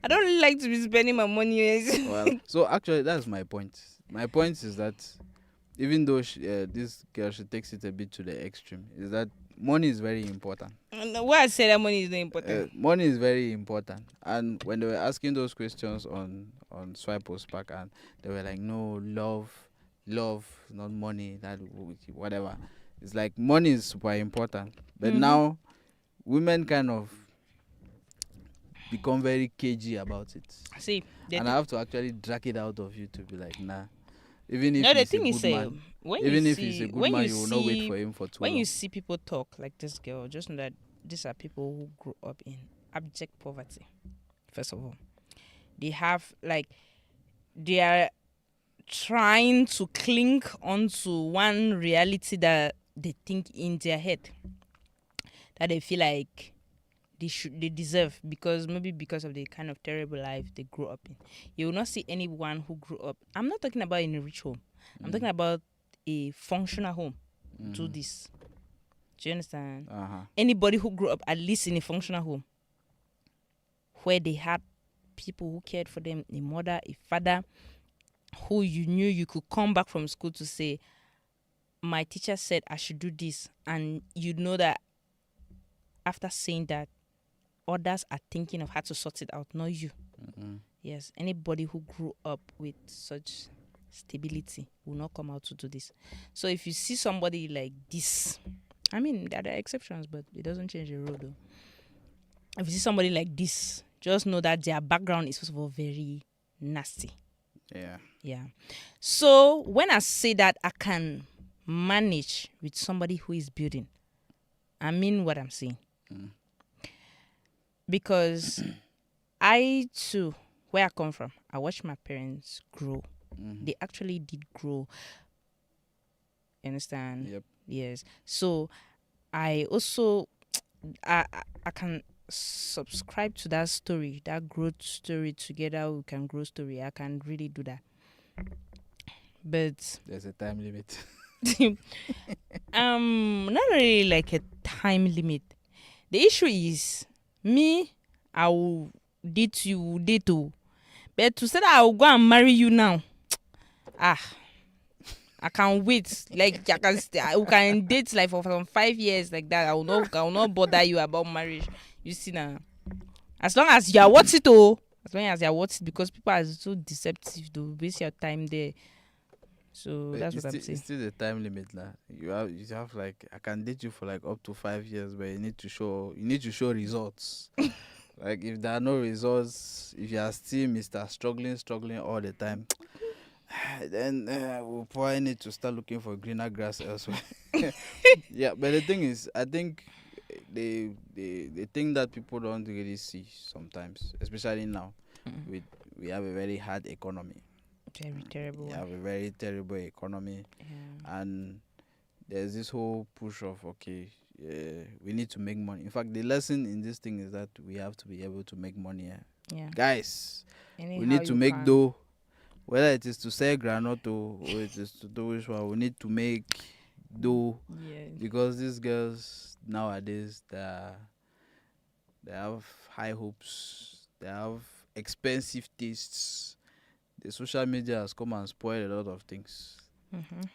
I don't like to be spending my money. Well, so actually, that's my point. My point is that even though this girl, she takes it a bit to the extreme, is that money is very important. Why I say that money is not important? Money is very important. And when they were asking those questions on Swipe or Spark, and they were like, no, love, not money, that whatever. It's like money is super important. But now, women kind of become very cagey about it. See, And I have to actually drag it out of you to be like, nah. Even if no, the he's thing a is, good man, when even you if see, he's a good when man, you you will see, not wait for him for too when long. you see people talk like this girl, just know that these are people who grew up in abject poverty. First of all, they have they are trying to cling onto one reality that they think in their head that they feel like they deserve because of the kind of terrible life they grew up in. You will not see anyone who grew up. I'm not talking about in a rich home. I'm talking about a functional home. Do this. Do you understand? Anybody who grew up at least in a functional home where they had people who cared for them, a mother, a father, who you knew you could come back from school to say, my teacher said I should do this, and you know that after saying that, others are thinking of how to sort it out, not you. Yes, anybody who grew up with such stability will not come out to do this. So if you see somebody like this, I mean, there are exceptions, but it doesn't change the rule though. If you see somebody like this, just know that their background is first of all very nasty. Yeah. So when I say that I can manage with somebody who is building, I mean what I'm saying. Because I too, where I come from, I watched my parents grow. They actually did grow. You understand? Yep. Yes. So I also I can subscribe to that story, that growth story. Together we can grow story. I can really do that. But there's a time limit. not really like a time limit. The issue is me, I will date you, date you. But to say that I will go and marry you now, I can't wait. Like I can date like for some 5 years like that. I will not bother you about marriage. You see now. As long as you are worth it, because people are so deceptive, they will waste your time there. So But that's what I'm saying. It's still the time limit now. You have like, I can date you for like up to 5 years, but you need to show results. Like if there are no results, if you are still Mr. Struggling all the time, then we'll probably need to start looking for greener grass elsewhere. Yeah, but the thing is, I think the thing that people don't really see sometimes, especially now, we have a very hard economy. Very terrible. We have a very terrible economy, and there's this whole push of we need to make money. In fact, the lesson in this thing is that we have to be able to make money. Guys, we need to make dough. Whether it is to sell granite or it is to do which one, we need to make dough. Because these girls nowadays, they have high hopes, they have expensive tastes. The social media has come and spoiled a lot of things.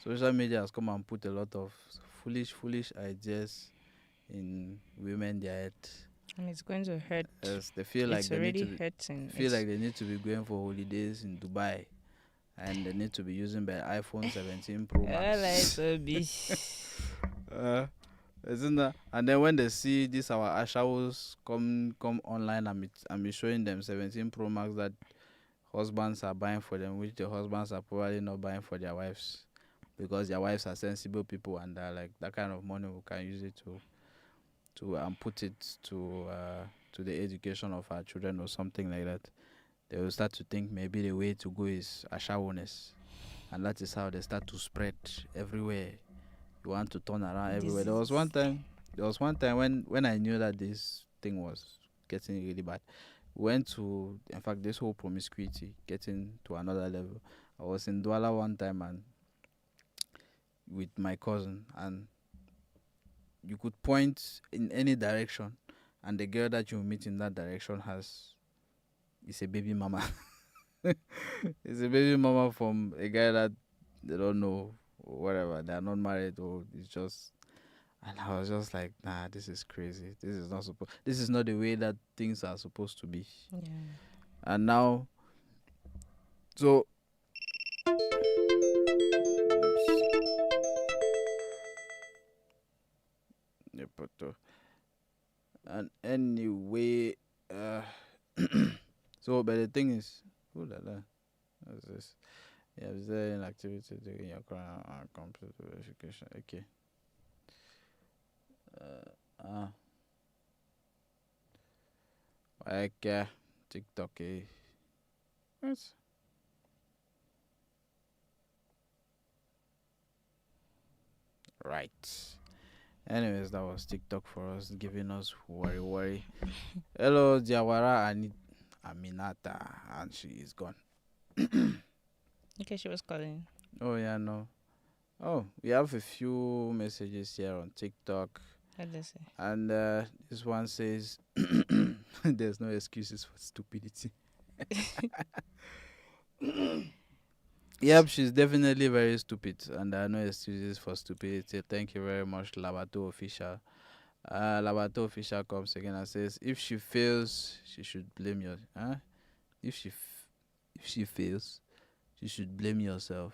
Social media has come and put a lot of foolish ideas in women their head. And it's going to hurt. Yes, they feel like they need to be going for holidays in Dubai, and they need to be using the iPhone 17 Pro Max. Isn't that? And then when they see this, our ashawos come online and be showing them 17 Pro Max that husbands are buying for them, which the husbands are probably not buying for their wives, because their wives are sensible people and they're like, that kind of money we can use it to put it to the education of our children or something like that, they will start to think maybe the way to go is ashawoness, and that is how they start to spread everywhere. You want to turn around everywhere. There was one time. When I knew that this thing was getting really bad. Went to, in fact, this whole promiscuity getting to another level. I was in Douala one time and with my cousin, and you could point in any direction, and the girl that you meet in that direction is a baby mama. It's a baby mama from a guy that they don't know or whatever. They are not married, or it's just. And I was just like, nah, this is crazy. This is not the way that things are supposed to be. Yeah. And now, so yeah, and anyway, so but the thing is, oh la la, what's this? Yeah, is there an activity during your current computer verification? Okay. Like TikTok, what? Right. Anyways, that was TikTok for us, giving us worry. Hello, Diawara Aminata, and she is gone. Okay, she was calling. Oh yeah, no. Oh, we have a few messages here on TikTok, Let's see. and this one says, "There's no excuses for stupidity." Yep, she's definitely very stupid, and there are no excuses for stupidity. Thank you very much, Labato Official. Labato Official comes again and says, if she fails, she should blame your. Huh? If she fails, she should blame yourself.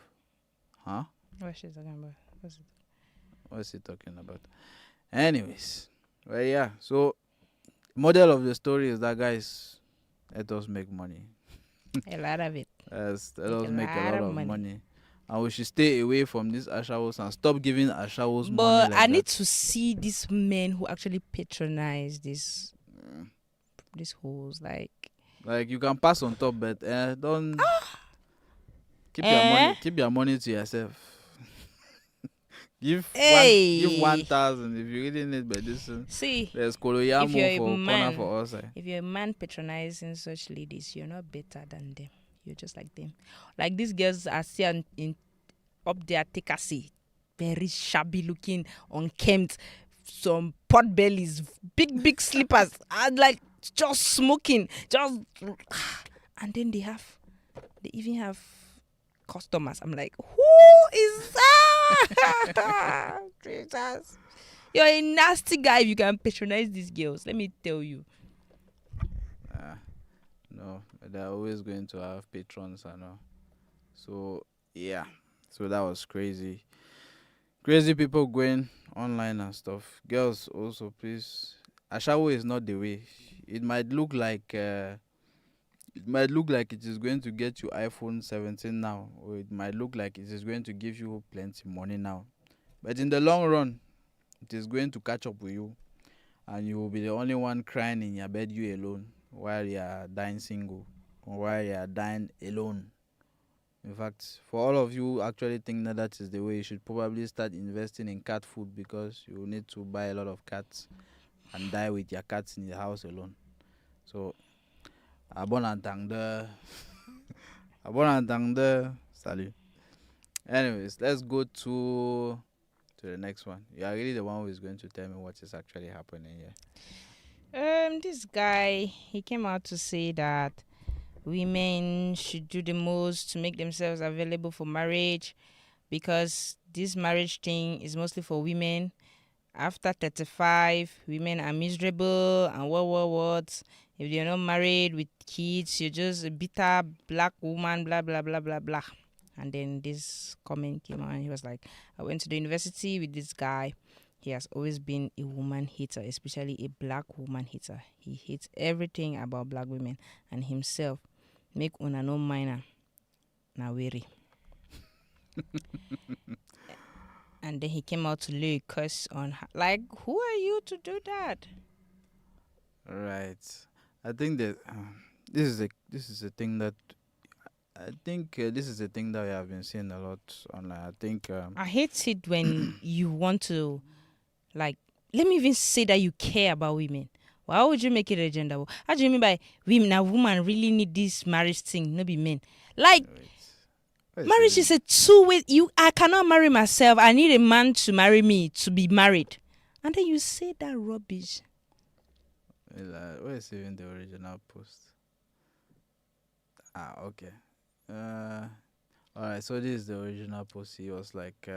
Huh? What she's talking about? What's he talking about? Anyways, well, yeah. So, model of the story is that, guys, let us make money. A lot of it. Yes, let us make a lot of money. And we should stay away from these ashawos and stop giving ashawos money. But Like I need that. to see these men who actually patronize these hoes. Like You can pass on top, but don't keep your money to yourself. Give 1,000 if you really need medicine. See, There's if you're Koloyamo a for corner man, for us. if you're a man patronizing such ladies, you're not better than them. You're just like them. Like these girls are still up there, Tekasi, very shabby looking, unkempt, some pot bellies, big slippers, and like just smoking, and then they even have customers. I'm like, who is that? Jesus. You're a nasty guy if you can patronize these girls. Let me tell you. No, they're always going to have patrons and all. So yeah, so that was crazy. Crazy people going online and stuff. Girls also, please. Ashawo is not the way. It might look like it is going to get you iPhone 17 now, or it might look like it is going to give you plenty money now. But in the long run, it is going to catch up with you, and you will be the only one crying in your bed, you alone, while you are dying single, or while you are dying alone. In fact, for all of you who actually think that is the way, you should probably start investing in cat food, because you will need to buy a lot of cats and die with your cats in the house alone. So, abonantang de, salut. Anyways, let's go to the next one. You are really the one who is going to tell me what is actually happening here. This guy, he came out to say that women should do the most to make themselves available for marriage, because this marriage thing is mostly for women. After 35, women are miserable and what. If you're not married with kids, you're just a bitter black woman, blah, blah, blah, blah, blah. And then this comment came out and he was like, I went to the university with this guy. He has always been a woman hater, especially a black woman hater. He hates everything about black women and himself. Make una no minor na weary. And then he came out to lay a curse on her. Like, who are you you to do that? Right. I think that this is a thing that this is a thing that we have been seeing a lot online. I think I hate it when you want to, like, let me even say that you care about women. Why would you make it a gender war? How do you mean by women? Now, women really need this marriage thing, no be men. Like, wait. What marriage is a two-way. I cannot marry myself. I need a man to marry me to be married. And then you say that rubbish. Where is even the original post? Okay. All right. So this is the original post. He was like,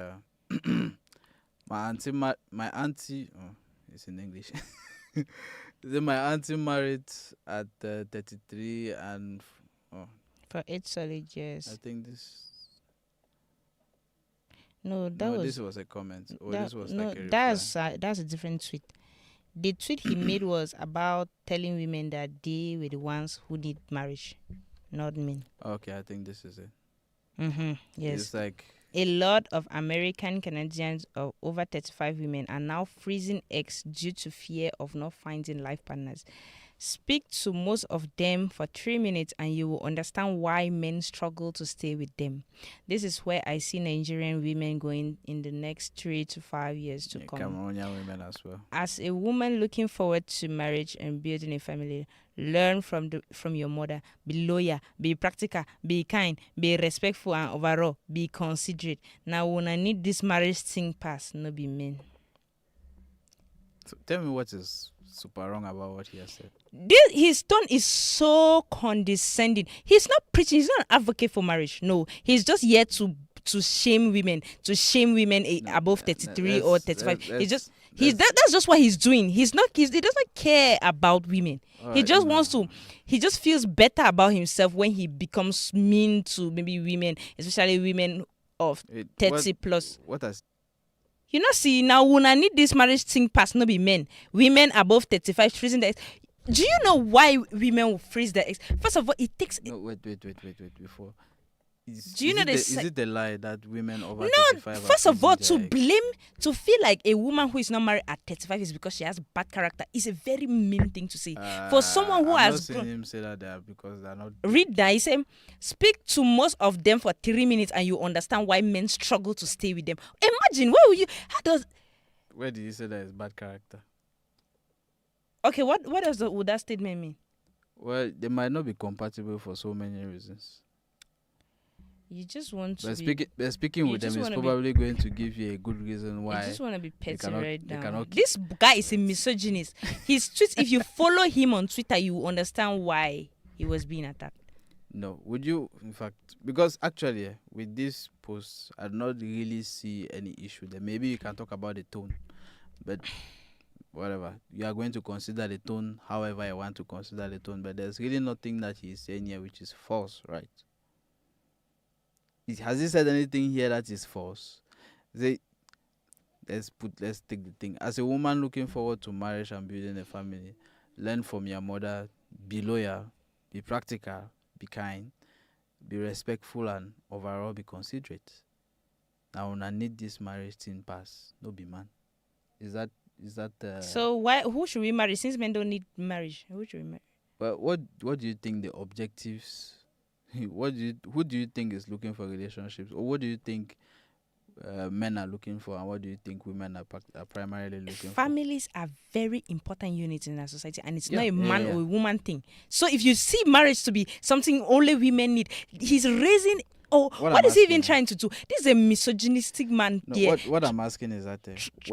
my auntie. Oh, it's in English. Then my auntie married at 33, and For 8 solid I years. think this. No, that No, was this was a comment. Or that, this was no. like a reply. That's a different tweet. The tweet he made was about telling women that they were the ones who need marriage, not men. Okay, I think this is it. Yes. It's like A lot of American Canadians of over 35 women are now freezing eggs due to fear of not finding life partners. Speak to most of them for 3 minutes and you will understand why men struggle to stay with them. This is where I see Nigerian women going in the next 3 to 5 years to come. Cameroonian women as well. As a woman looking forward to marriage and building a family, learn from your mother. Be loyal, be practical, be kind, be respectful, and overall be considerate. Now, when I need this marriage thing pass, no be men. So tell me what is super wrong about what he has said. His tone is so condescending. He's not preaching. He's not an advocate for marriage. No, he's just here to shame women, above 33 or 35. That's just what he's doing. He doesn't care about women. He just wants to. He just feels better about himself when he becomes mean to maybe women, especially women of 30 plus. What has You know, see, now when I need this marriage thing pass, no be men. Women above 35 freezing their eggs. Do you know why women will freeze their eggs? First of all, it takes... No, wait. Before. Do you know is it a lie that women over No, 35 are first of all, freezing their to eggs? blame, to feel like a woman who is not married at 35 is because she has bad character is a very mean thing to say. For someone who I'm has not seeing him say that because they're not. read that, he said, speak to most of them for 3 minutes and you understand why men struggle to stay with them. Imagine, Where did you say that is bad character? okay, what else would that statement mean? Well, they might not be compatible for so many reasons. You just want to But speaking you with them just is wanna be- probably going to give you a good reason why. I just want to be petty cannot- right they now. cannot This guy is a misogynist. His tweets, if you follow him on Twitter, you will understand why he was being attacked. No, would you, in fact, because actually with this post, I do not really see any issue there. Maybe you can talk about the tone, but whatever. You are going to consider the tone however I want to consider the tone, but there's really nothing that he is saying here which is false, right? Has he said anything here that is false? Let's take the thing. As a woman looking forward to marriage and building a family, learn from your mother, be loyal, be practical, be kind, be respectful, and overall be considerate. Now when I need this marriage thing pass, no be man. Is that So who should we marry? Since men don't need marriage, who should we marry? But what do you think the objectives? Who do you think is looking for relationships, or what do you think men are looking for, and what do you think women are primarily looking for? Families are very important units in our society, and it's not Yeah, a man yeah. or a woman thing. So if you see marriage to be something only women need, he's raising. Oh, What what I'm is he even asking- trying to do? This is a misogynistic man No, there, what I'm asking is that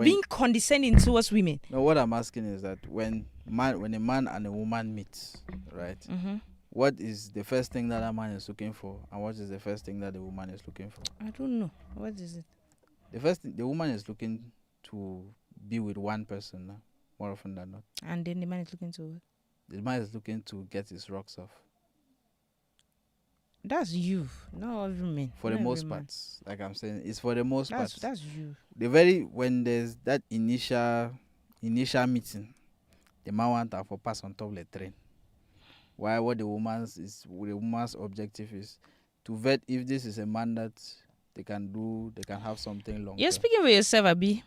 being condescending towards women. no, what I'm asking is that when a man and a woman meet, right? What is the first thing that a man is looking for, and what is the first thing that the woman is looking for? I don't know. What is it? The first thing, the woman is looking to be with one person more often than not. And then the man is looking to what? The man is looking to get his rocks off. That's you, not every man. For the Not most every man. part, like I'm saying, it's for the most part. That's you. When there's that initial meeting, the man want to for pass on top of the train. Why? What the woman's objective is to vet if this is a man that they can have something long. You're speaking for yourself, Abi.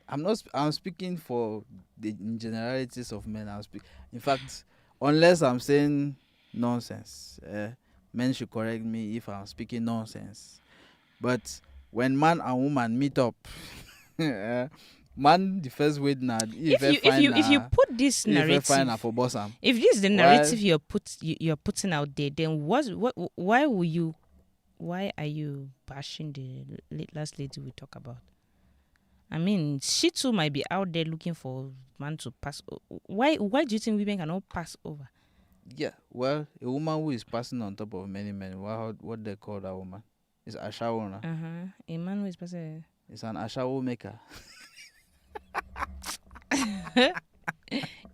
I'm speaking for the in generalities of men. In fact, unless I'm saying nonsense, men should correct me if I'm speaking nonsense. But when man and woman meet up, eh, man the first way na If you put this if I find na narrative, for boss am. if this is the Why? narrative you're putting out there, then why are you bashing the last lady we talk about? I mean, she too might be out there looking for man to pass. Why do you think women cannot pass over? Yeah, well, a woman who is passing on top of many men, what they call that woman? It's Ashawo. Na. A man who is passing. It's an Ashawo maker.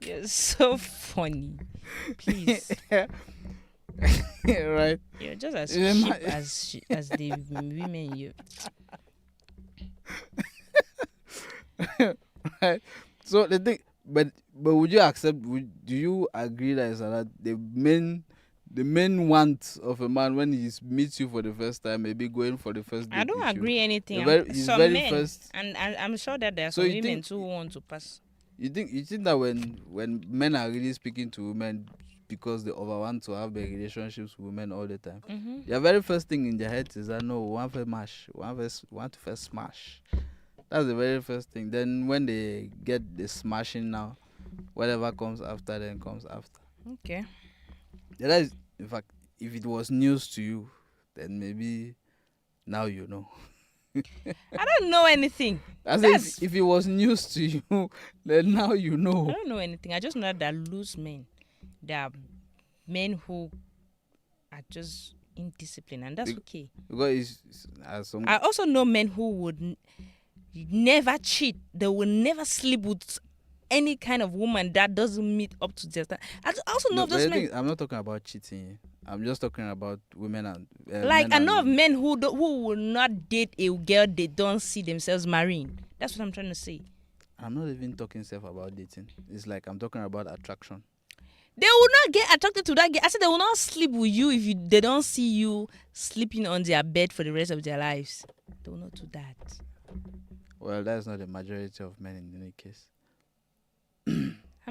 You're so funny. Please. Right. You're just as Yeah, cheap as the women you. Right. So the thing, but would you accept? Do you agree that the main want of a man when he meets you for the first time, maybe going for the first date I don't with you, agree anything. his Some very men, first. and I'm sure that there are So some you women think- too who want to pass. You think that when men are really speaking to women because they over want to have the relationships with women all the time, their very first thing in their head is that no, want to first smash. That's the very first thing. Then when they get the smashing now, whatever comes after then comes after. Okay. Yeah, that is, in fact, if it was news to you, then maybe now you know. I don't know anything. I said That's- if it was news to you, then now you I know. don't know anything. I just know that there are loose men. There are men who are just indisciplined, and that's okay. Because as some I also know men who would never cheat. They will never sleep with any kind of woman that doesn't meet up to their standard. I also know No, of but those the men. thing, I'm not talking about cheating. I'm just talking about women and Like men I know of and- men who will not date a girl they don't see themselves marrying. That's what I'm trying to say. I'm not even talking self about dating. It's like I'm talking about attraction. They will not get attracted to that girl. I said they will not sleep with you if they don't see you sleeping on their bed for the rest of their lives. They will not do that. Well, that's not the majority of men in any case. I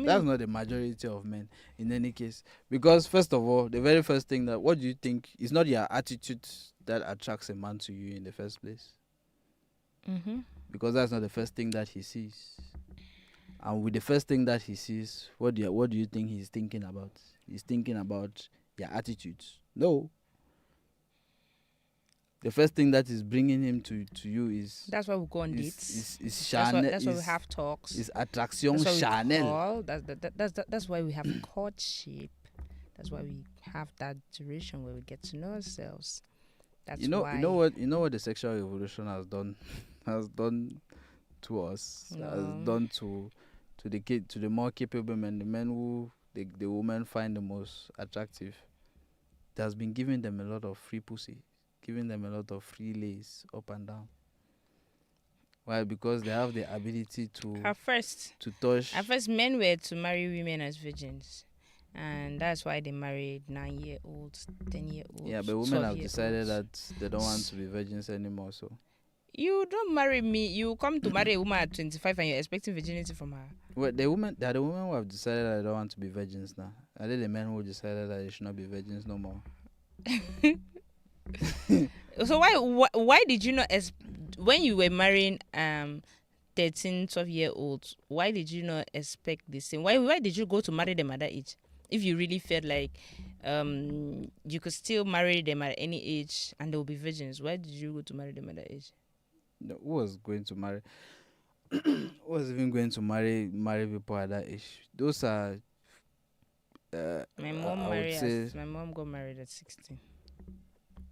mean, That's not the majority of men in any case. Because first of all, the very first thing that what do you think is not your attitude that attracts a man to you in the first place? Because that's not the first thing that he sees. And with the first thing that he sees, what do you think he's thinking about? He's thinking about your attitudes. No. The first thing that is bringing him to you is that's why we go on dates. is That's Chanel. why, that's why we have talks. Is attraction That's why we Chanel. call. That's why we have courtship. That's why we have that duration where we get to know ourselves. That's why. You know what the sexual evolution has done to us, has done to the more capable men, the men who the women find the most attractive. It has been giving them a lot of free pussy, giving them a lot of free lays up and down. Why? Because they have the ability to At first, touch. men were to marry women as virgins, and that's why they married 9-year-olds, 10-year-olds. Yeah, but women have 12-year-olds. decided that they don't want to be virgins anymore. So You don't marry me. You come to marry a woman at 25 and you're expecting virginity from her. well, they are the women who have decided that they don't want to be virgins now. Are they the men who decided that they should not be virgins no more? So why did you not when you were marrying 13, 12-year-olds, why did you not expect the same? Why did you go to marry them at that age? If you really felt like you could still marry them at any age and they'll be virgins, why did you go to marry them at that age? No, who was going to marry? Who was even going to marry people at that age? Those are. My mom I would say, my mom got married at 16.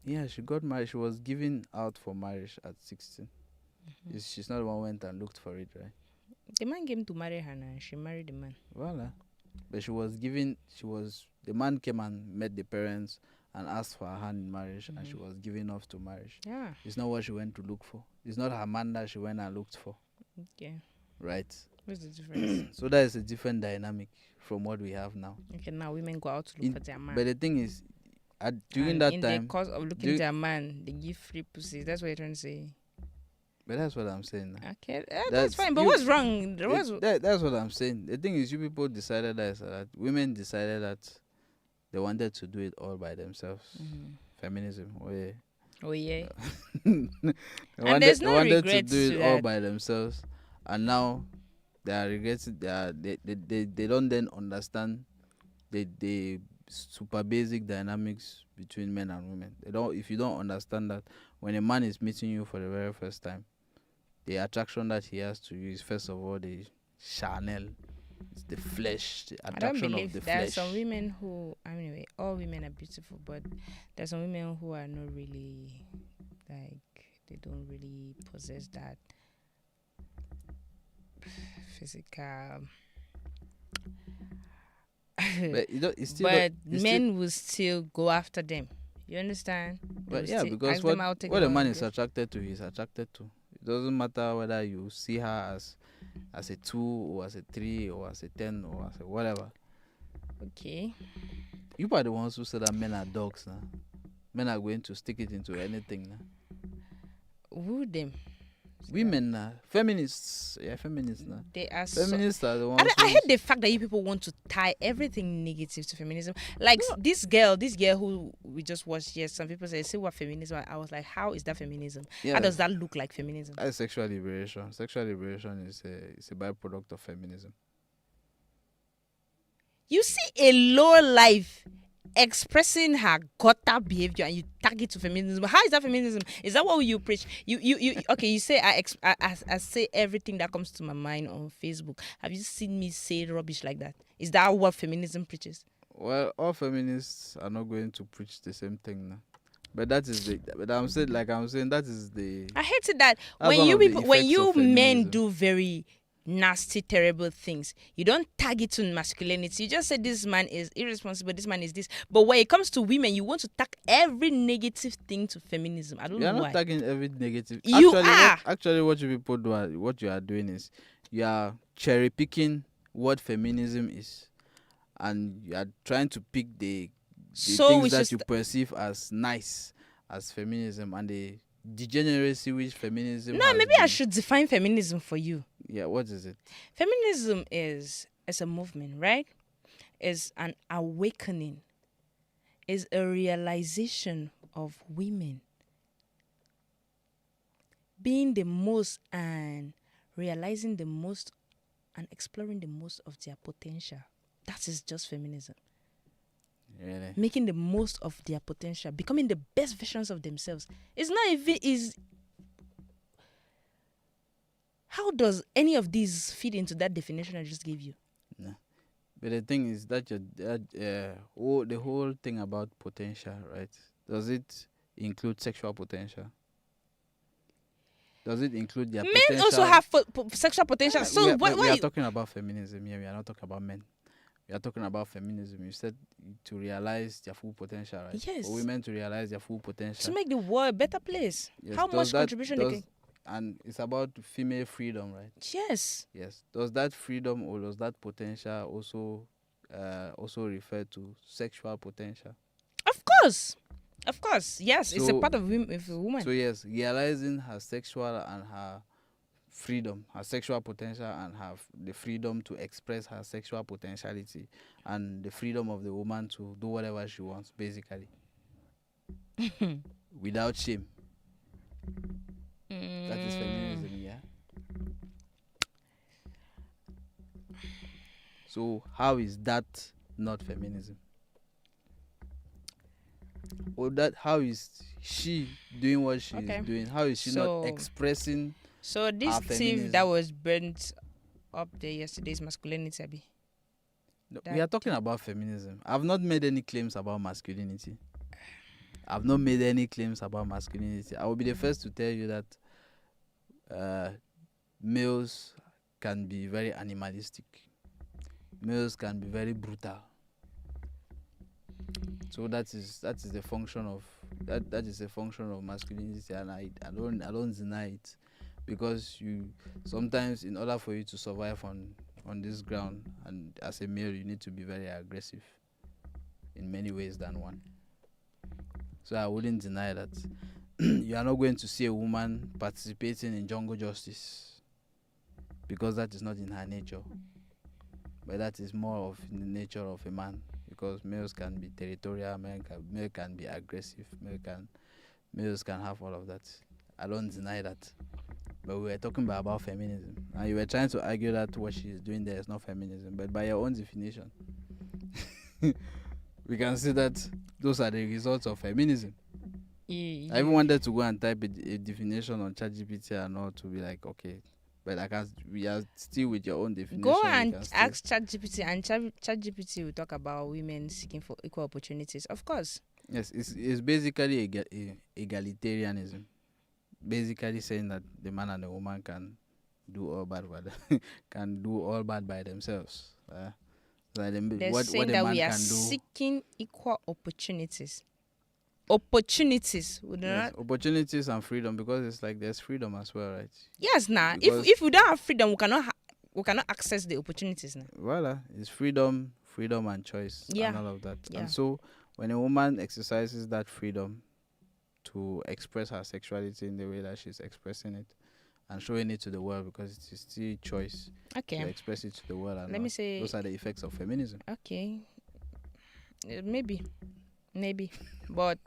yeah, she got married. She was given out for marriage at 16. She's not the one who went and looked for it, right? The man came to marry her and she married the man. Voila. But the man came and met the parents and asked for her hand in marriage, and she was given off to marriage. Yeah. It's not what she went to look for. It's not her man that she went and looked for, Okay. right? What's the difference? So that is a different dynamic from what we have now. Okay, now women go out to look for their man. But the thing is, during And that in time, the course of looking for their man, they give free pussy. That's what you're trying to say. But that's what I'm saying. Now. Okay, that's fine. But you- what's wrong? That's what I'm saying. The thing is, you people decided that women decided that they wanted to do it all by themselves. Feminism. Oh yeah. Oh yeah. They no wanted to regrets do to it all that. by themselves, and now they are regretting. They don't then understand the super basic dynamics between men and women. They don't. If you don't understand that, when a man is meeting you for the very first time, the attraction that he has to you is first of all the Chanel. It's the flesh, the I don't attraction of believe the there are flesh. some women who, anyway, all women are beautiful, but there's some women who are not really, like, they don't really possess that physical. But you know, it's still. But it's men will still go after them. You understand? They But will yeah, still because ask them out, take what them a out, man is go. attracted to, he's attracted to. It doesn't matter whether you see her as a 2 or as a 3 or as a 10 or as a whatever. Okay. You are the ones who say that men are dogs now. Men are going to stick it into anything now. Woo them. Women now, feminists, feminists now. They are Feminists are the ones. I hate the fact that you people want to tie everything negative to feminism. Like this girl who we just watched. Yes, some people say what feminism. I was like, how is that feminism? Yeah, How does that look like feminism? That's sexual liberation. Sexual liberation is a byproduct of feminism. You see a low life expressing her gutter behavior and you tag it to feminism. How is that feminism? Is that what you preach? You okay, you say I say everything that comes to my mind on Facebook. Have you seen me say rubbish like that? Is that what feminism preaches? Well, all feminists are not going to preach the same thing now. But that is the. But I'm saying that is the. I hate it that That's when one you of the people, when effects you of men feminism. do very nasty, terrible things, you don't tag it to masculinity. You just say this man is irresponsible, this man is this. But when it comes to women, you want to tag every negative thing to feminism. I don't You are know not why. tagging every negative. You actually, are. what you people do, what you are doing is, you are cherry picking what feminism is, and you are trying to pick the So things we that should you perceive as nice as feminism, and the degeneracy which feminism. No, has maybe I been. should define feminism for you. Yeah, what is it? Feminism is a movement, right? Is an awakening. Is a realization of women being the most and realizing the most and exploring the most of their potential. That is just feminism. Really? Making the most of their potential, becoming the best versions of themselves. It's not even is. How does any of these fit into that definition I just gave you? No. But the thing is that the whole thing about potential, right? Does it include sexual potential? Does it include their potential? Men also have sexual potential. So we are why? talking about feminism here. We are not talking about men. We are talking about feminism. You said to realize their full potential, right? Yes. For women to realize their full potential. To make the world a better place. Yes. How much contribution they can? And it's about female freedom, right? Yes. Yes. Does that freedom or does that potential also refer to sexual potential? Of course. Of course. Yes. It's a So- part of a woman. So yes, realizing her sexual and her freedom, her sexual potential, and have the freedom to express her sexual potentiality, and the freedom of the woman to do whatever she wants, basically, without shame. That is feminism, yeah. So how is that not feminism? Or how is she doing what she Okay. is doing? How is she So- not expressing? So this Our thief feminism. that was burnt up there yesterday's masculinity, Abi. No, That- we are talking about feminism. I've not made any claims about masculinity. I've not made any claims about masculinity. I will be the first to tell you that males can be very animalistic. Males can be very brutal. So that is the function of that is a function of masculinity, and I don't deny it, because you sometimes, in order for you to survive on this ground, and as a male, you need to be very aggressive in many ways than one. So I wouldn't deny that. you are not going to see a woman participating in jungle justice because that is not in her nature. But that is more of the nature of a man, because males can be territorial, male can be aggressive, males can have all of that. I don't deny that. But we were talking about feminism, and you were trying to argue that what she is doing there is not feminism. But by your own definition, we can see that those are the results of feminism. I even wanted to go and type a definition on ChatGPT and all to be like, okay, but I can't. We are still with your own definition. Go and ask ChatGPT, and ChatGPT will talk about women seeking for equal opportunities. Of course. Yes, it's basically egalitarianism. Basically saying that the man and the woman can do all bad by themselves. They're saying that we are seeking equal opportunities. Opportunities, opportunities and freedom, because it's like there's freedom as well, right? Yes, if we don't have freedom, we cannot access the opportunities now. Voila, it's freedom and choice, and all of that. And so when a woman exercises that freedom to express her sexuality in the way that she's expressing it and showing it to the world, because it is still choice to express it to the world. And let me say, those are the effects of feminism. Okay, maybe, but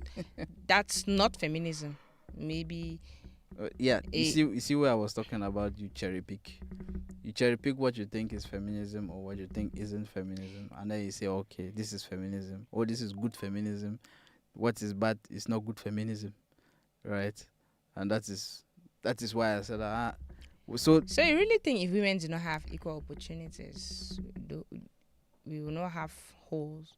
that's not feminism. Maybe. You see where I was talking about. You cherry pick what you think is feminism or what you think isn't feminism, and then you say, okay, this is feminism, or this is good feminism. What is bad is not good feminism, right? And that is why I said So you really think if women do not have equal opportunities, we will not have holes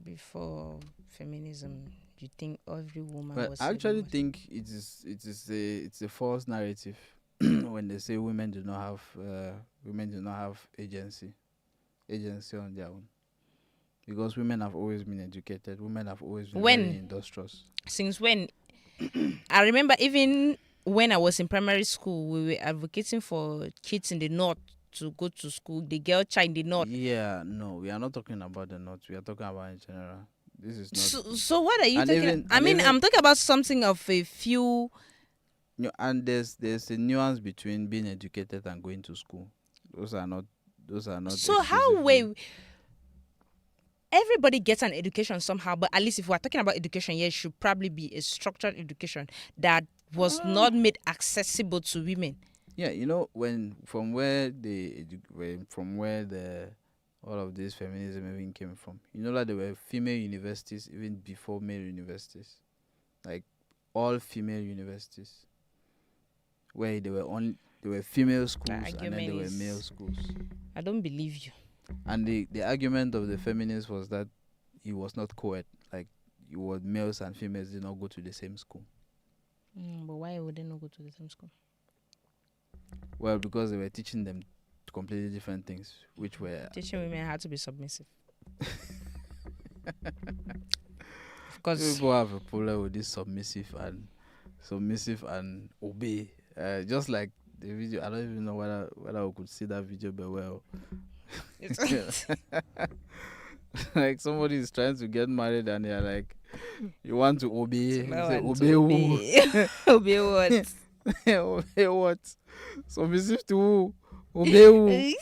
before feminism? You think every woman was? I actually think it's a false narrative when they say women do not have agency on their own, because women have always been educated. Women have always been very industrious. Since when? I remember even when I was in primary school, we were advocating for kids in the north to go to school, the girl child in the north. Yeah, no, we are not talking about the north. We are talking about in general. This is not. So what are you talking? I'm talking about something of a few. And there's a nuance between being educated and going to school. Those are not. So how everybody gets an education somehow, but at least if we're talking about education, it should probably be a structured education that was not made accessible to women. Yeah, from where all of this feminism even came from. That there were female universities even before male universities, like all female universities, where there were female schools and then there were male schools. I don't believe you. And the argument of the feminists was that it was not co-ed, like males and females did not go to the same school. But why would they not go to the same school? Well, because they were teaching them completely different things, which were teaching women how to be submissive. Because people have a problem with this submissive and obey. Just like the video, I don't even know whether I could see that video very well. Like somebody is trying to get married and they're like, you want to obey? Obey who? Obey what? Obey what? Submissive to who? Obey who?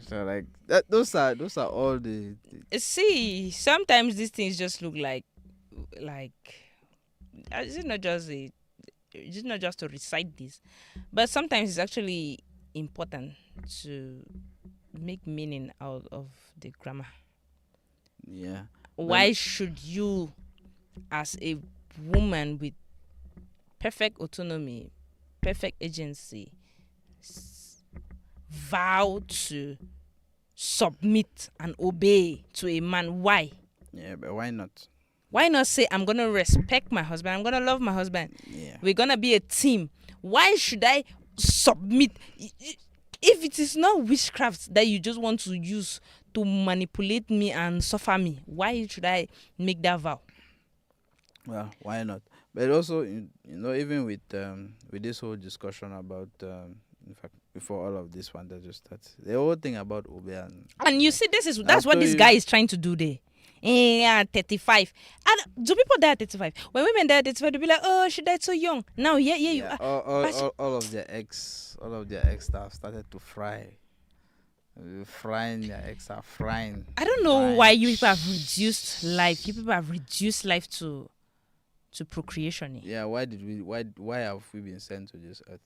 So like that. Those are all the. See, sometimes these things just look like it's not just to recite this, but sometimes it's actually important to make meaning out of the grammar. Yeah. Why should you, as a woman with perfect autonomy, perfect agency, vow to submit and obey to a man? Why? Yeah, but why not? Why not say, I'm going to respect my husband, I'm going to love my husband, we're going to be a team? Why should I submit? If it is not witchcraft that you just want to use to manipulate me and suffer me, why should I make that vow? Well, why not? But also, even with this whole discussion about, in fact, before all of this wanted to start. The whole thing about Ube And you see, that's I'll what tell this you- guy is trying to do there. Yeah, 35. And do people die at 35? When women die at 35, they'll be like, oh, she died so young. Now, yeah, you yeah, are. But all of their ex staff started to fry. Frying their ex are frying. I don't know Frying. why you people have reduced life. You people have reduced life to procreation. Yeah, why have we been sent to this earth?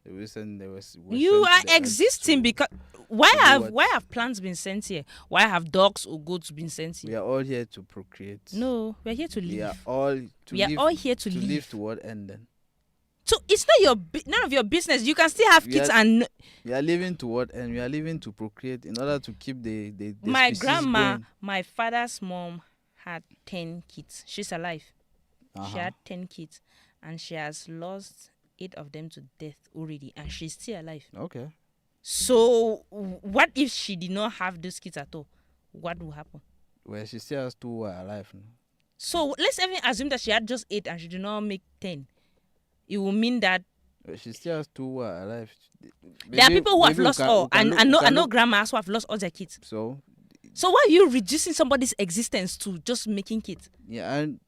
We're You sent to are the earth existing to- because do what? why have plants been sent here? Why have dogs or goats been sent We here? are all here to procreate. No, we are here to We are live. all to We are live, all here to live live. to what end then? So it's not none of your business. You can still have We kids are- and We are living to what end? We are living to procreate in order to keep the my species grandma, going. my father's mom had 10 kids. She's alive. She Uh-huh. had 10 kids and she has lost 8 of them to death already and she's still alive. Okay. So what if she did not have those kids at all? What will happen? Well, she still has 2 who are alive. No? So let's even assume that she had just 8 and she did not make 10. It will mean that Well, she still has 2 who are alive. there are people who have maybe we lost can- all. we can And look- I we know can look- grandmas who have lost all their kids. So So why are you reducing somebody's existence to just making kids? yeah, and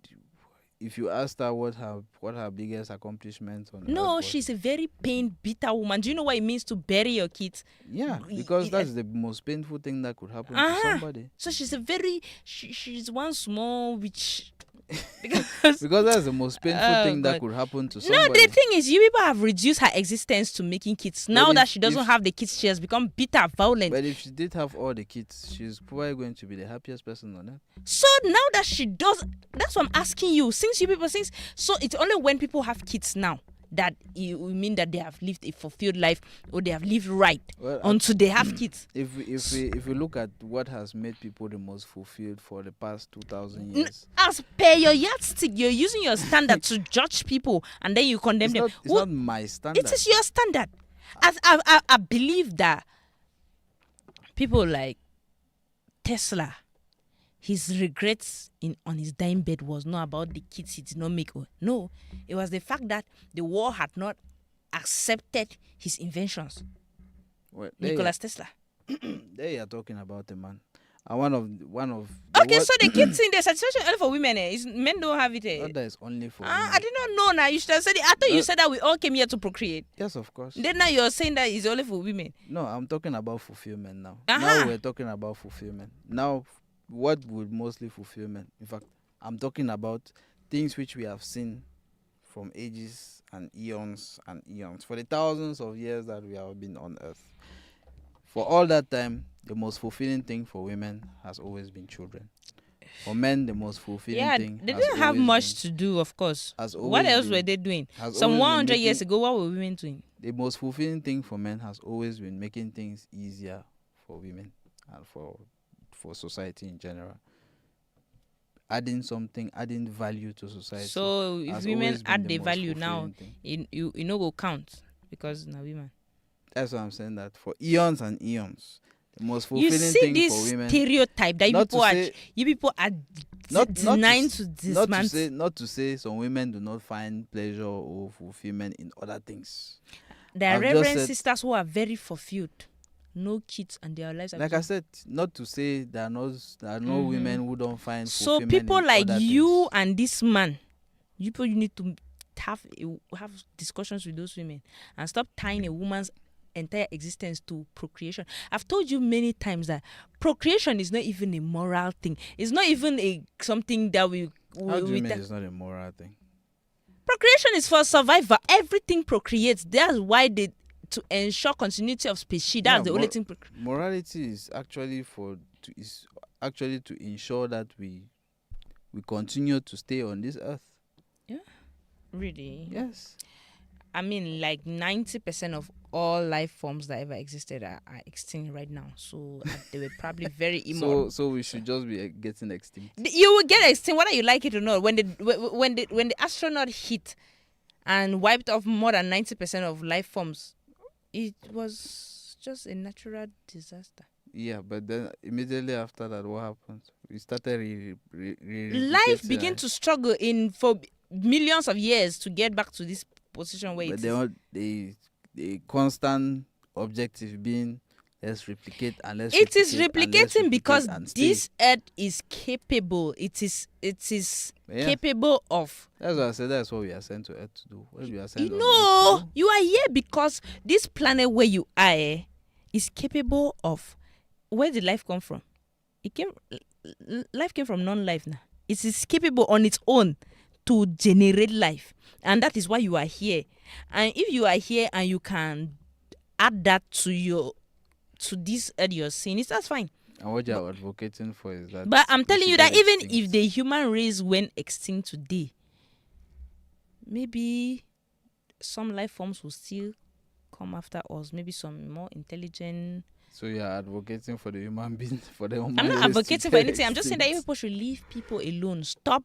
if you asked her what her biggest accomplishment on No, earth was, she's a very pain bitter woman. Do you know what it means to bury your kids? yeah, y- because y- that's the most painful thing that could happen to Uh-huh. somebody. So she's a very she's one small witch. Because Because that's the most painful Oh, thing that God. could happen to no, somebody. the thing is, you people have reduced her existence to making kids. Now if- that she doesn't if- have the kids, she has become bitter, violent. But if she did have all the kids, she's probably going to be the happiest person on earth. So now that she does, that's what I'm asking you. Since so it's only when people have kids now that it will mean that they have lived a fulfilled life or they have lived right Well, until they have kids. If we look at what has made people the most fulfilled for the past 2,000 years, As per your yardstick, you're using your standard to judge people and then you condemn it's them. not, it's not my standard. It is your standard. I believe that people like Tesla, his regrets on his dying bed was not about the kids he did not make. No, it was the fact that the world had not accepted his inventions. Well, Nikola Tesla. there you are talking about a man. And one of Okay, so the kids in the satisfaction only for women. Men don't have it. not that is only for I women. did not know now. You should have said it. I thought you said that we all came here to procreate. Yes, of course. Then now you're saying that it's only for women. No, I'm talking about fulfillment now. Uh-huh. Now we're talking about fulfillment. Now, what would mostly fulfillment? In fact, I'm talking about things which we have seen from ages and eons for the thousands of years that we have been on earth. For all that time, the most fulfilling thing for women has always been children. For men, the most fulfilling Yeah, thing they has didn't have always much been- to do, of course. has What always else been- were they doing? has Some always been 100 years making- ago, what were women doing? The most fulfilling thing for men has always been making things easier for women and for society in general. Adding value to society. So if has women always been add the the most value now, fulfilling thing. you know go count because now women. That's what I'm saying. That for eons and eons, the most You fulfilling see thing this for women. stereotype that Not to say- you people are not denying to, to not to dismantle. say not to say some women do not find pleasure or fulfillment in other things. There are I've just reverend said- sisters who are very fulfilled, no kids, and their lives are Like I said, not to say there are no women who don't find so fulfillment people in like other you things. and this man, you need to have discussions with those women and stop tying a woman's entire existence to procreation. I've told you many times that procreation is not even a moral thing. It's not even something that we How do you mean that- it's not a moral thing? procreation is for survival. Everything procreates. That's why to ensure continuity of species. That's Yeah, the only thing. Morality is actually to ensure that we continue to stay on this earth. Really? Yes. I mean, like 90% of all life forms that ever existed are extinct right now. So they were probably very immoral. So we should just be getting extinct. You will get extinct whether you like it or not. When the astronaut hit and wiped off more than 90% of life forms, it was just a natural disaster. Yeah, but then immediately after that, what happened? We started Life began to struggle for millions of years to get back to this position where But it is. the constant objective being let's replicate and let's It is replicate and let's replicating replicate because and stay. this earth is capable. It is Yeah. capable of. That's what I said. That's what we are sent to Earth to do. What we are sent You on Earth know, to do. you are here because this planet where you are is capable of. Where did life come from? It came. Life came from non-life now. It is capable on its own to generate life, and that is why you are here. And if you are here and you can add that to this earth you're seeing, that's fine. And what you are advocating for is that. But I'm we telling should you that get even extinct. if the human race went extinct today, maybe some life forms will still come after us. Maybe some more intelligent. So you are advocating for the human being, for the human I'm race not to advocating for get anything. I'm just saying that extinct. people should leave people alone. Stop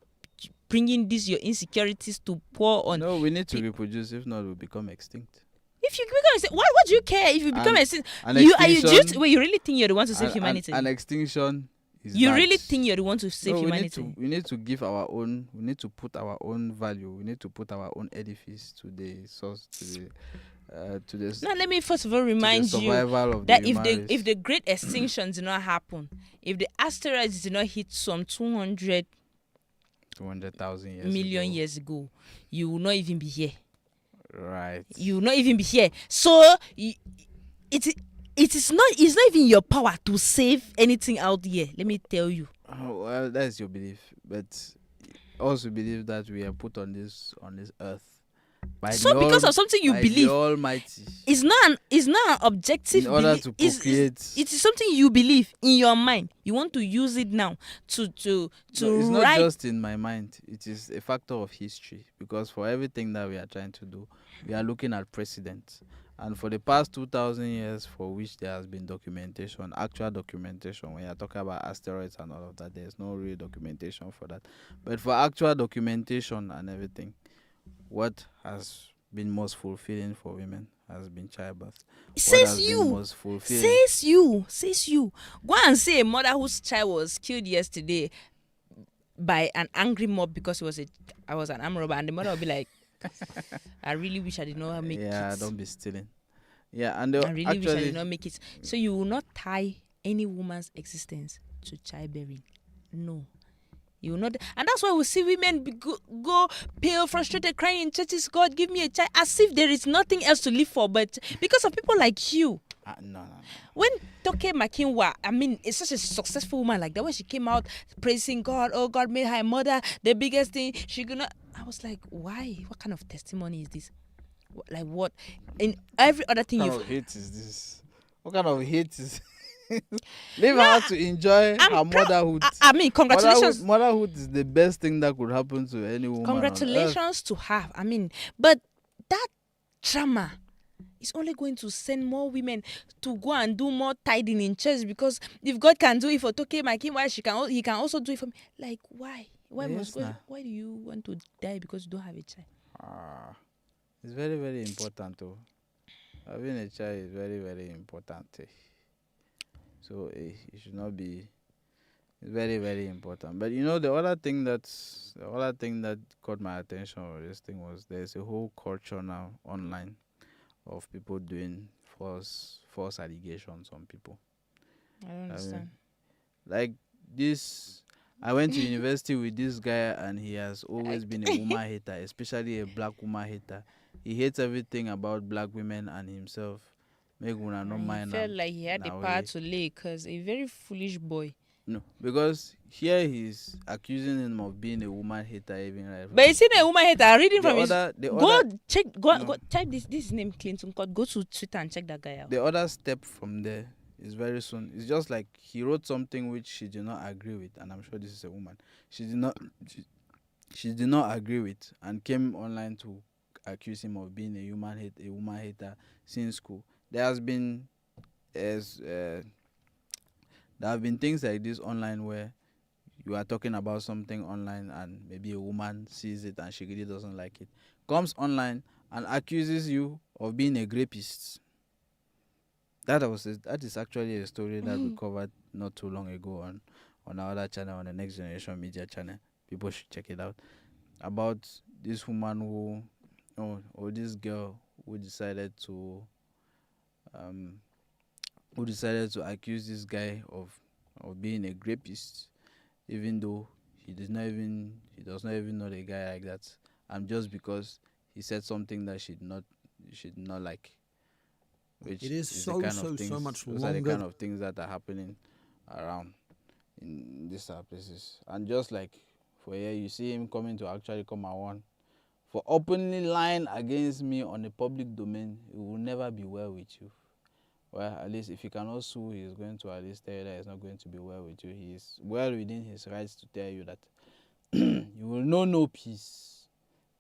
bringing these your insecurities to pour on. No, we need to reproduce. If not, we'll become extinct. If you become extinct, what do you care if you become An- extinct? an You extinction- wait, you really think you're the one to save An humanity? an extinction is You bad. really think you're the one to save No, humanity? we need to give our own. We need to put our own value. We need to put our own edifice to the source, to the Now, let me first of all to the remind you survival of that the if human the race. great extinction did not happen, if the asteroids did not hit some 200 200,000 years million ago. years ago, you will not even be here. Right. You will not even be here. So it's not even your power to save anything out here. Let me tell you. Oh, well, that's your belief, but also believe that we are put on this earth by So the because of something you by believe, the Almighty, it's not an objective in order belief. to It's- procreate. it is something you believe in your mind. You want to use it now to No, it's not write. just in my mind. It is a factor of history, because for everything that we are trying to do, we are looking at precedent. And for the past 2,000 years, for which there has been documentation, actual documentation, when you're talking about asteroids and all of that, there's no real documentation for that. But for actual documentation and everything, what has been most fulfilling for women has been childbirth. What Says has been you. most fulfilling? Says you. Go and say a mother whose child was killed yesterday by an angry mob because I was an armed robber, and the mother will be like, I really wish I did not make Yeah, it. don't be stealing. Yeah, and I really wish I actually, did not make it. So you will not tie any woman's existence to childbearing. No. You will not. And that's why we see women go pale, frustrated, crying in churches, God, give me a child, as if there is nothing else to live for. But because of people like you, no. when Toke Makinwa, I mean, it's such a successful woman like that, when she came out praising God, oh, God made her mother the biggest thing, she gonna. I was like, why? What kind of testimony is this? Like what? In every other thing What kind you've. of hate is this? What kind of hate is leave her to enjoy her motherhood. I mean, congratulations. Motherhood is the best thing that could happen to any woman. Congratulations to her. I mean, but that drama is only going to send more women to go and do more tithing in church, because if God can do it for Toke Makin, why he can also do it for me? Like, why? Why why do you want to die because you don't have a child? It's very, very important though. Having a child is very, very important. So it should not be. It's very, very important. But you know, the other thing that caught my attention with this thing was there's a whole culture now online of people doing false allegations on people. I don't understand. Like this, I went to university with this guy, and he has always been a woman hater, especially a black woman hater. He hates everything about black women and himself. Make una no mind. He felt like he had the power to lay, because a very foolish boy. No, because here he's accusing him of being a woman hater, even right. But he's a woman hater. Reading from his. Go Type this name Clinton Code. Go to Twitter and check that guy out. The other step from there is very soon. It's just like he wrote something which she did not agree with, and I'm sure this is a woman. She did not agree with, and came online to accuse him of being a woman hater since school. There have been things like this online where you are talking about something online and maybe a woman sees it and she really doesn't like it, comes online and accuses you of being a rapist. That is actually a story that we covered not too long ago on our other channel, on the Next Generation Media channel. People should check it out. About this woman or this girl who decided to um, who decided to accuse this guy of being a rapist, even though he does not even know the guy like that, and just because he said something that she did not like, which It is is the so, kind of so, things so much those are the longer. kind of things that are happening around in these places. And just like for here, you see him coming to actually come and warn, for openly lying against me on a public domain, it will never be well with you. Well, at least if he cannot sue, he is going to at least tell you that it's not going to be well with you. He is well within his rights to tell you that you will know no peace.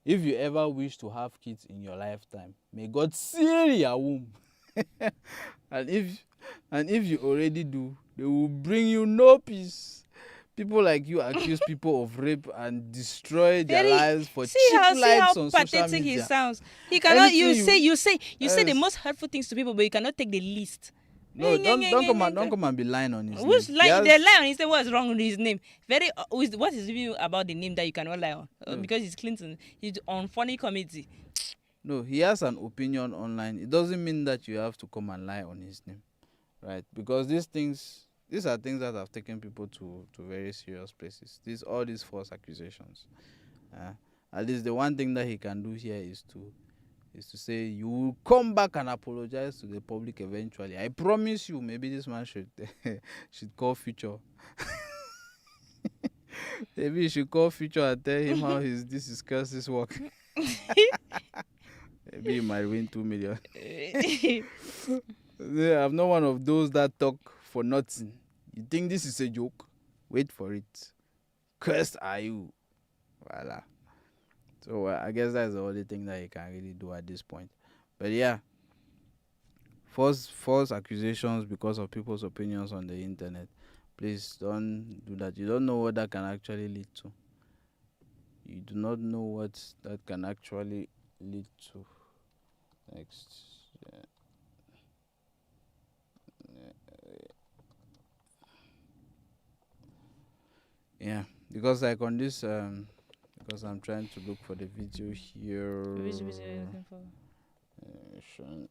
If you ever wish to have kids in your lifetime, may God seal your womb. and if you already do, they will bring you no peace. People like you accuse people of rape and destroy their Very lives for see cheap how likes on social pathetic he media. sounds. He cannot. Anything You say the yes. most hurtful things to people, but you cannot take the least. No, don't come and be lying on his Which name. lie? They Yes. lie on his name. What's wrong with his name? Very. What is even about the name that you cannot lie on? No. Because he's Clinton. He's on funny comedy. No, he has an opinion online. It doesn't mean that you have to come and lie on his name, right? Because these are things that have taken people to very serious places. All these false accusations. At least the one thing that he can do here is to say you will come back and apologize to the public eventually. I promise you. Maybe this man should should call Future. Maybe you should call Future and tell him how this is curses work. Maybe he might win 2 million. Yeah, I'm not one of those that talk for nothing. You think this is a joke? Wait for it. Cursed are you. Voila. So I guess that's the only thing that you can really do at this point. But yeah, false accusations because of people's opinions on the internet. Please don't do that. You don't know what that can actually lead to. You do not know what that can actually lead to. Next. Yeah, because like on this because I'm trying to look for the video here. Which video are you looking for? Video.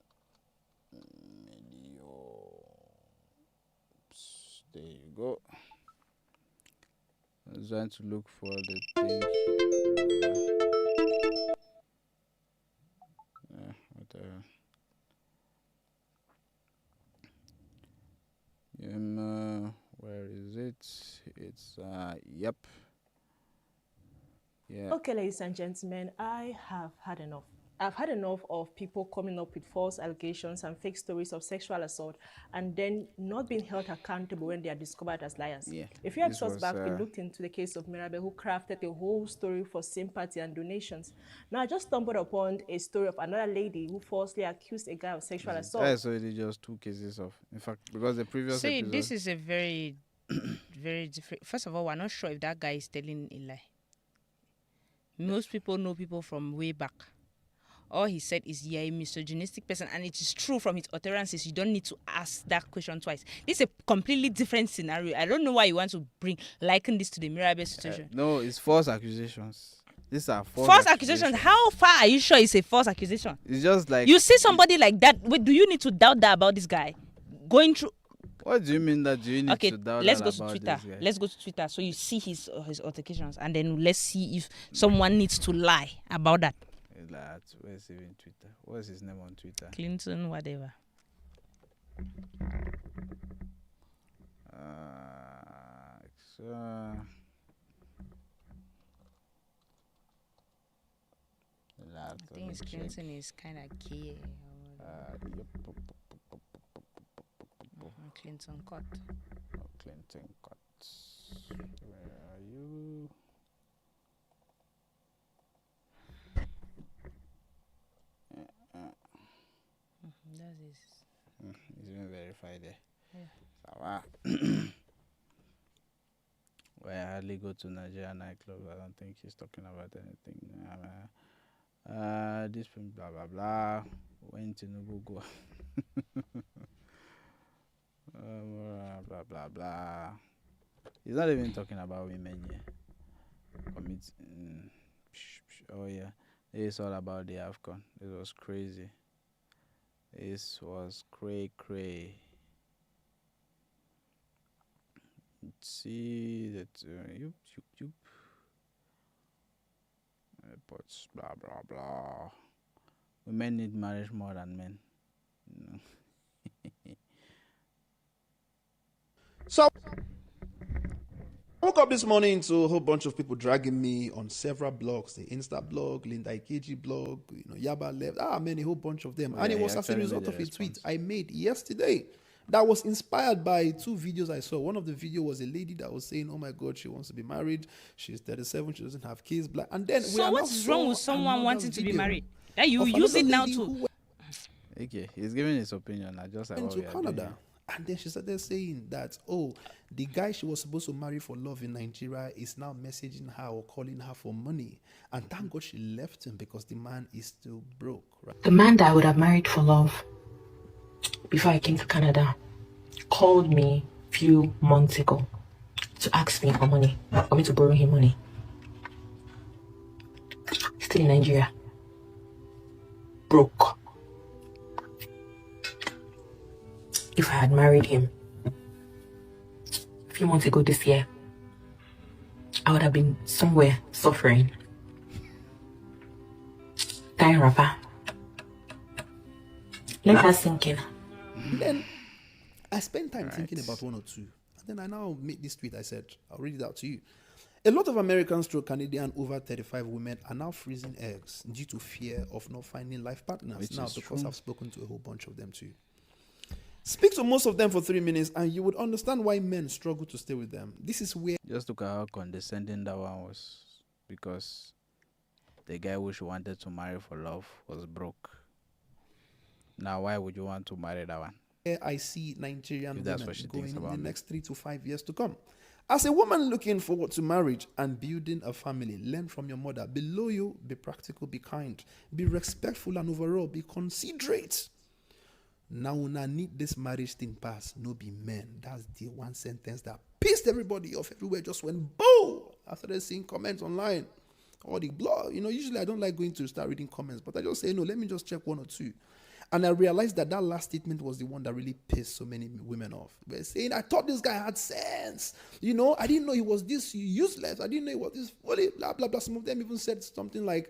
There you go. I was trying to look for the thing here. Yeah, whatever. Where is it? It's yep. Yeah. Okay, ladies and gentlemen, I have had enough. I've had enough of people coming up with false allegations and fake stories of sexual assault and then not being held accountable when they are discovered as liars. Yeah, If you had this trust was, back, we looked into the case of Mirabel, who crafted a whole story for sympathy and donations. Now, I just stumbled upon a story of another lady who falsely accused a guy of sexual assault. That's already just 2 cases of. In fact, because the previous See, episode. this is a very, very different. First of all, we're not sure if that guy is telling a lie. Most people know people from way back. All he said is, you're a misogynistic person, and it is true from his utterances. You don't need to ask that question twice. This is a completely different scenario. I don't know why you want to liken this to the Mirabel situation. No, it's false accusations. These are false accusations. How far are you sure it's a false accusation? It's just like You see somebody like that. Wait, do you need to doubt that about this guy? Going through. What do you mean that you need Okay, to doubt let's that go to about Twitter. this guy? Let's go to Twitter so you see his altercations, and then let's see if someone needs to lie about that. Where's even Twitter? What's his name on Twitter? Clinton, whatever. I think his Clinton is kind of gay. Clinton cut. Clinton cut. Where are you? That is. He's been verified there. Yeah. So, well, I hardly go to Nigeria nightclubs. I don't think he's talking about anything. This film, blah blah blah. When Tinubu go. Blah blah blah. He's not even talking about women here. Oh yeah, it's all about the AFCON. It was crazy. This was cray cray. Let's see that. Yup, yup, yup. Airports, blah blah blah. Women need marriage more than men. No. So I woke up this morning to a whole bunch of people dragging me on several blogs, the Insta blog, Linda Ikeji blog, Yaba left, a whole bunch of them. Oh, and yeah, it was he as a actually result made of a a tweet response. I made yesterday that was inspired by two videos I saw. One of the video was a lady that was saying, oh my God, she wants to be married. She's 37, she doesn't have kids. Blah. And then So what's wrong with someone wanting to be married? That you use it now to. Okay, he's giving his opinion. I just like Went what to we are Canada. doing. And then she started saying that, oh, the guy she was supposed to marry for love in Nigeria is now messaging her or calling her for money. And thank God she left him because the man is still broke. Right? The man that I would have married for love before I came to Canada called me a few months ago to ask me for money, for me to borrow him money. Still in Nigeria. Broke. If I had married him a few months ago this year, I would have been somewhere suffering. Tying wrapper. Let her sink in. Then I spent time thinking about one or two. And then I now made this tweet. I said, I'll read it out to you. A lot of American stroke Canadian over 35 women are now freezing eggs due to fear of not finding life partners. Which Now, is because true. I've spoken to a whole bunch of them too. Speak to most of them for 3 minutes and you would understand why men struggle to stay with them. This is where Just look at how condescending that one was, because the guy who she wanted to marry for love was broke. Now, why would you want to marry that one? I see Nigerian If that's women what she going thinks in about the me. next 3 to 5 years to come. As a woman looking forward to marriage and building a family, learn from your mother. Be loyal, be practical, be kind, be respectful, and overall be considerate. Now, when I need this marriage thing pass, no be men. That's the one sentence that pissed everybody off. Everywhere just went boom. I started seeing comments online. Or the blog. Usually I don't like going to start reading comments, but I just say, no, let me just check one or two. And I realized that last statement was the one that really pissed so many women off. They're saying, I thought this guy had sense. I didn't know he was this useless. I didn't know he was this fully, blah, blah, blah. Some of them even said something like,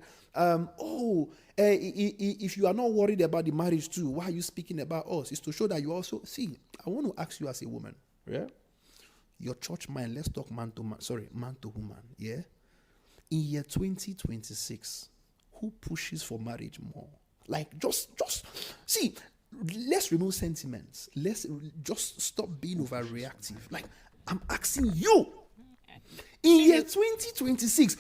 if you are not worried about the marriage too, why are you speaking about us? It's to show that you also, see, I want to ask you as a woman, yeah? Your church mind, let's talk man to woman, yeah? In year 2026, who pushes for marriage more? Like, just see, let's remove sentiments. Let's just stop being overreactive. Like, I'm asking you, in year 2026,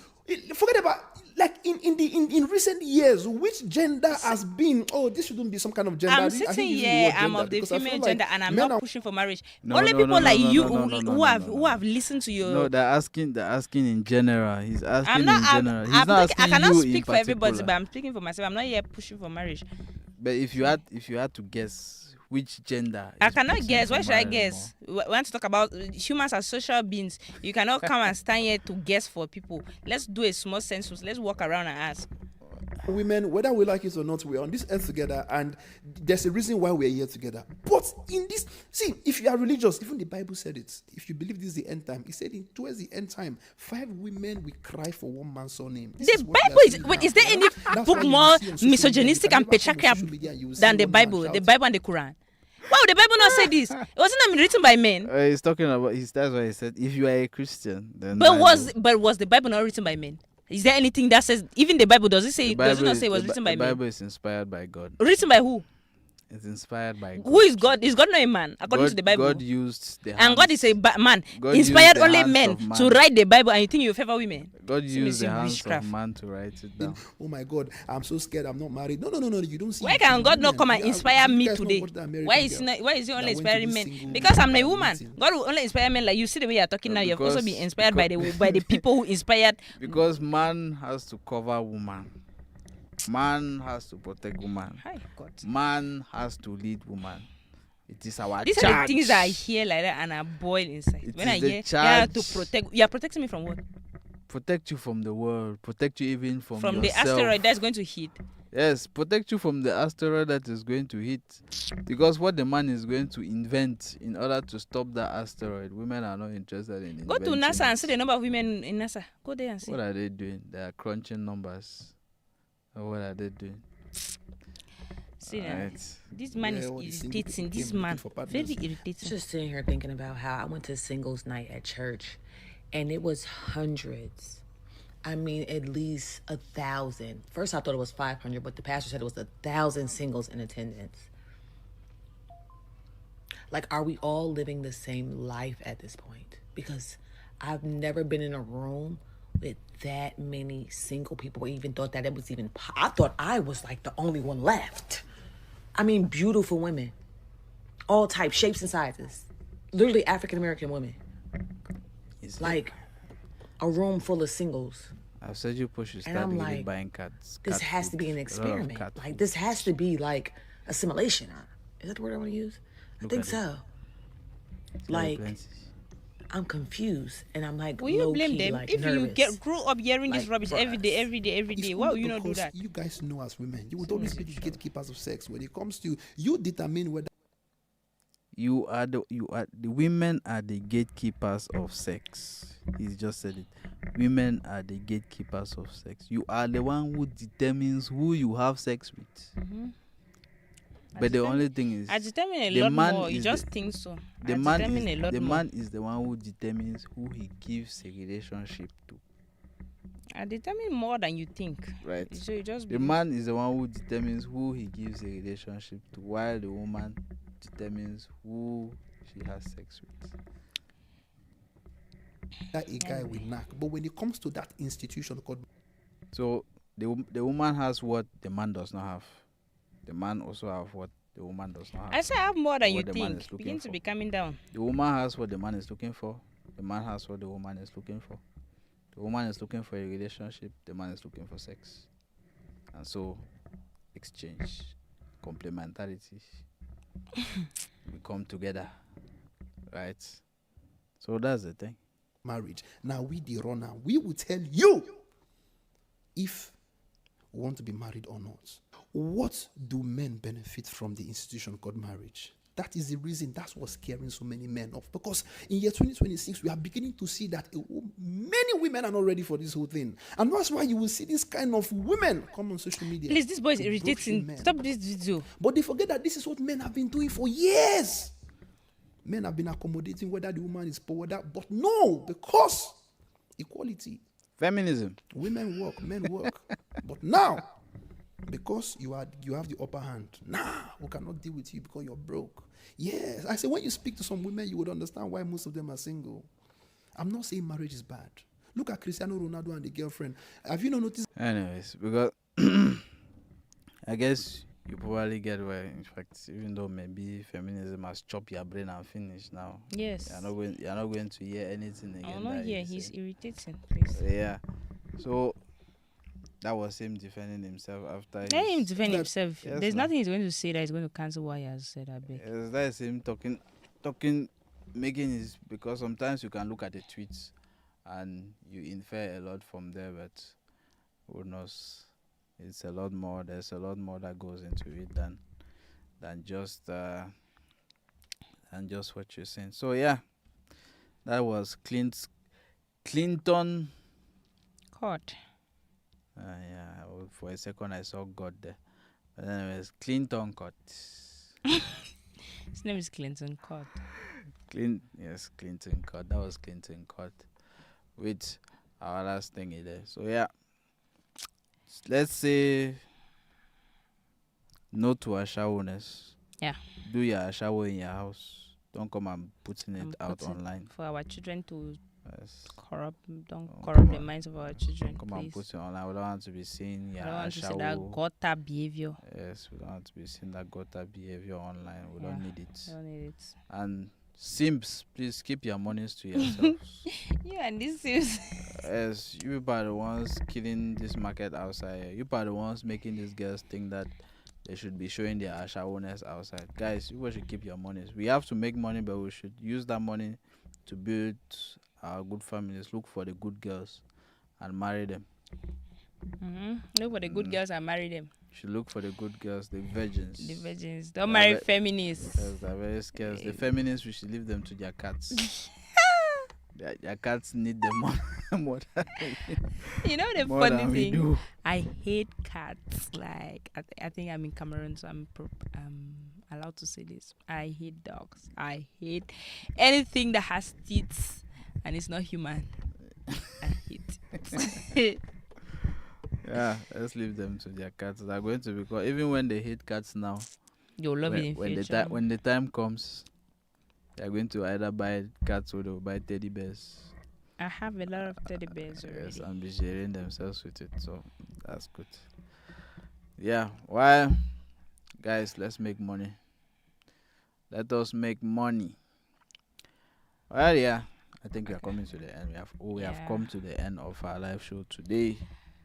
forget about, like, in recent years, which gender has been, this shouldn't be some kind of gender. I'm sitting here, I'm of the female gender, and I'm not pushing for marriage. No, Only no, people no, like no, you no, no, no, who no, have no, who no. have listened to your. No, they're asking in general. He's asking I'm not. in general. He's I'm not I asking cannot you speak in for everybody, particular. but I'm speaking for myself. I'm not here pushing for marriage. But if you had to guess which gender, I is cannot pushing guess. for Why should I marriage guess? more? We want to talk about humans as social beings. You cannot come and stand here to guess for people. Let's do a small census. Let's walk around and ask. Women, whether we like it or not, we're on this earth together, and there's a reason why we're here together. But in this, see, if you are religious, even the Bible said it. If you believe this is the end time, it said towards the end time, 5 women will cry for one man's surname. The Bible is. Wait, is there any book more misogynistic and patriarchal than the Bible? The Bible and the Quran. Wow, the Bible not say this. It wasn't written by men. He's talking about. That's why he said, if you are a Christian, then. But was the Bible not written by men? Is there anything that says even the Bible does it say? Does it not say it was written by the men? Bible is inspired by God. Written by who? It's inspired by God. Who is God? Is God not a man according to the Bible? God used the And God is a man. God Inspired used the only hands men of man. to write the Bible, and you think you favor women? God used the hands witchcraft. of man to write it down. Oh my God, I'm so scared. I'm not married. No. You don't see. Why it. can God not Women, come and you inspire me guys not today? watch the American Why is Girl not? Why is he that only went to inspiring this men? single Because I'm a meeting. woman. God will only inspire men. Like you see the way you're talking now. You've also been Because- inspired by the people who inspired. Because man has to cover woman. Man has to protect woman. Hi God. Man has to lead woman. It is our These charge. are the things that I hear like that and I boil inside. It When is I the hear you have to charge. protect, you are protecting me from what? Protect you from the world. Protect you even from From the yourself. asteroid that's going to hit. Yes, protect you from the asteroid that is going to hit. Because what the man is going to invent in order to stop that asteroid, women are not interested in Go to inventing NASA and it. see the number of women in NASA. Go there and see. What are they doing? They are crunching numbers. Or what are they doing? See, Alright. this man Where is all the single irritating. people This came man, looking for partners. very irritating. Just sitting here thinking about how I went to singles night at church, and it was hundreds. I mean, at least 1,000. First, I thought it was 500, but the pastor said it was 1,000 singles in attendance. Like, are we all living the same life at this point? Because I've never been in a room with that many single people, or even thought that it was even. I thought I was like the only one left. I mean, beautiful women, all types, shapes, and sizes. Literally African American women. Like a room full of singles. I've said you push should And start I'm really like, buying cats. This cat has food, to be an a lot of experiment. cat Like, food. this has to be like assimilation. Is that the word I want to use? I think at it. so. It's Like, plenty. I'm confused, and I'm like, Will you blame low-key, them like, if you nervous. grew up hearing this Like, rubbish every day, every day, every It's day? Why only will you not do because that? you guys know as women, you would always be the gatekeepers of sex. When it comes to you determine whether The women are the gatekeepers of sex. He's just said it. Women are the gatekeepers of sex. You are the one who determines who you have sex with. But the only thing is, I determine a the lot man more. You is just the- think so. the I man determine a lot the more. man is the one who determines who he gives a relationship to. I determine more than you think. Right. So you just The believe. man is the one who determines who he gives a relationship to, while the woman determines who she has sex with. a guy will knack. But when it comes to that institution called So the woman has what the man does not have. The man also have what the woman does not have. I say I have more than you What the man think. is looking Begin to for. be coming down. The woman has what the man is looking for. The man has what the woman is looking for. The woman is looking for a relationship. The man is looking for sex. And so, exchange, complementarity. We come together, right? So that's the thing. marriage. Now we the runner, we will tell you if we want to be married or not. What do men benefit from the institution called marriage? That is the reason that's what's scaring so many men off. Because in year 2026, we are beginning to see that many women are not ready for this whole thing. And that's why you will see this kind of women come on social media. Please, this boy is to broach irritating. men. Stop this video. But they forget that this is what men have been doing for years. Men have been accommodating whether the woman is poor, but no, because equality. Feminism. Women work, men work. But now, because you have the upper hand, we cannot deal with you because you're broke. Yes, I say when you speak to some women, you would understand why most of them are single. I'm not saying marriage is bad. Look at Cristiano Ronaldo and the girlfriend. Have you not noticed? Anyways, because I guess you probably get where, in fact, even though maybe feminism has chopped your brain and finished now. Yes. You're not going to hear anything again. I will not that hear. he He's said. irritating. Please. Yeah. So that was him defending himself after Let him his- defend That- himself. Yes, There's ma'am. nothing he's going to say that is going to cancel what he has said. I beg. Yes, that is him talking, making his, because sometimes you can look at the tweets and you infer a lot from there, but who knows? It's a lot more. There's a lot more that goes into it than just what you're saying. So yeah, that was Clinton. Court. Yeah, for a second I saw God there, but anyways, Clinton cut. His name is Clinton Court. Clinton cut. That was Clinton cut with our last thing in there. So yeah, let's say no to ashawness. Yeah. Do your ashawo in your house. Don't come and putting it And out put it online. For our children to Yes. corrupt, don't Oh, corrupt come the on. minds of our children, Come and please. put it online. We don't want to be seeing your I don't want to see that ashawo. gutter behavior. Yes, we don't want to be seeing that gutter behavior online. We Yeah. don't need it. I don't need it. And simps, please keep your monies to yourselves. You and this is Yes, you people are the ones killing this market outside. You people are the ones making these girls think that they should be showing their ashawness outside. Guys, you should keep your monies. We have to make money, but we should use that money to build our good families. Look for the good girls and marry them. Look for the good girls and marry them. should look for the good girls, the virgins. The virgins. Don't They are marry ve- feminists. Yes, they're very scarce. The feminists, we should leave them to their cats. Their cats need them more You know the more funny than we thing? do. I hate cats. Like I think I'm in Cameroon, so I'm allowed to say this. I hate dogs. I hate anything that has teeth and it's not human. I hate it. Yeah, let's leave them to their cats. They're going to because even when they hate cats now, You'll love it in future. when the time comes, they're going to either buy cats or they'll buy teddy bears. I have a lot of teddy bears already. Yes, and be sharing themselves with it. So that's good. Yeah, well, guys, let's make money. Let us make money. Well, yeah, I think we are coming to the end. We have Yeah. come to the end of our live show today.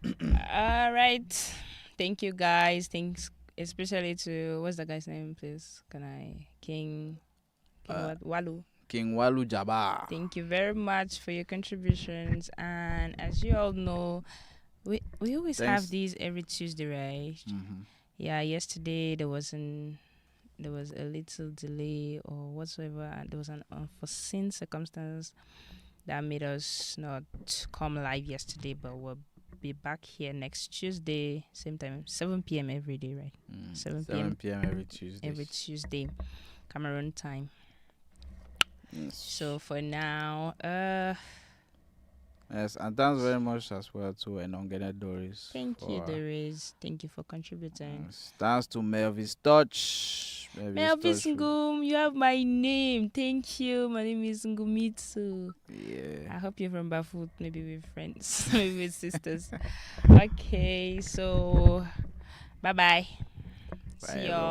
All right. Thank you guys. Thanks especially to what's the guy's name, please? Can I King Walu? King Walu Jabba. Thank you very much for your contributions. And as you all know, we always Thanks. have these every Tuesday, right? Mhm. Yeah, yesterday there was a little delay or whatsoever, and there was an unforeseen circumstance that made us not come live yesterday, but we'll be back here next Tuesday, same time, 7 p.m. every day, right? 7 p.m. p.m. every Tuesday. every Tuesday, Cameroon time. Yes. So for now, Yes, and thanks very much as well to Enongene Doris. thank you, for- Doris. Thank you for contributing. Yes, thanks to Melvis Touch. Melvis Touch. Ngum, you have my name. Thank you. My name is Ngumitsu. Yeah. I hope you're from Bafoot, maybe with friends, maybe with sisters. Okay, so bye bye. See Bye, y'all.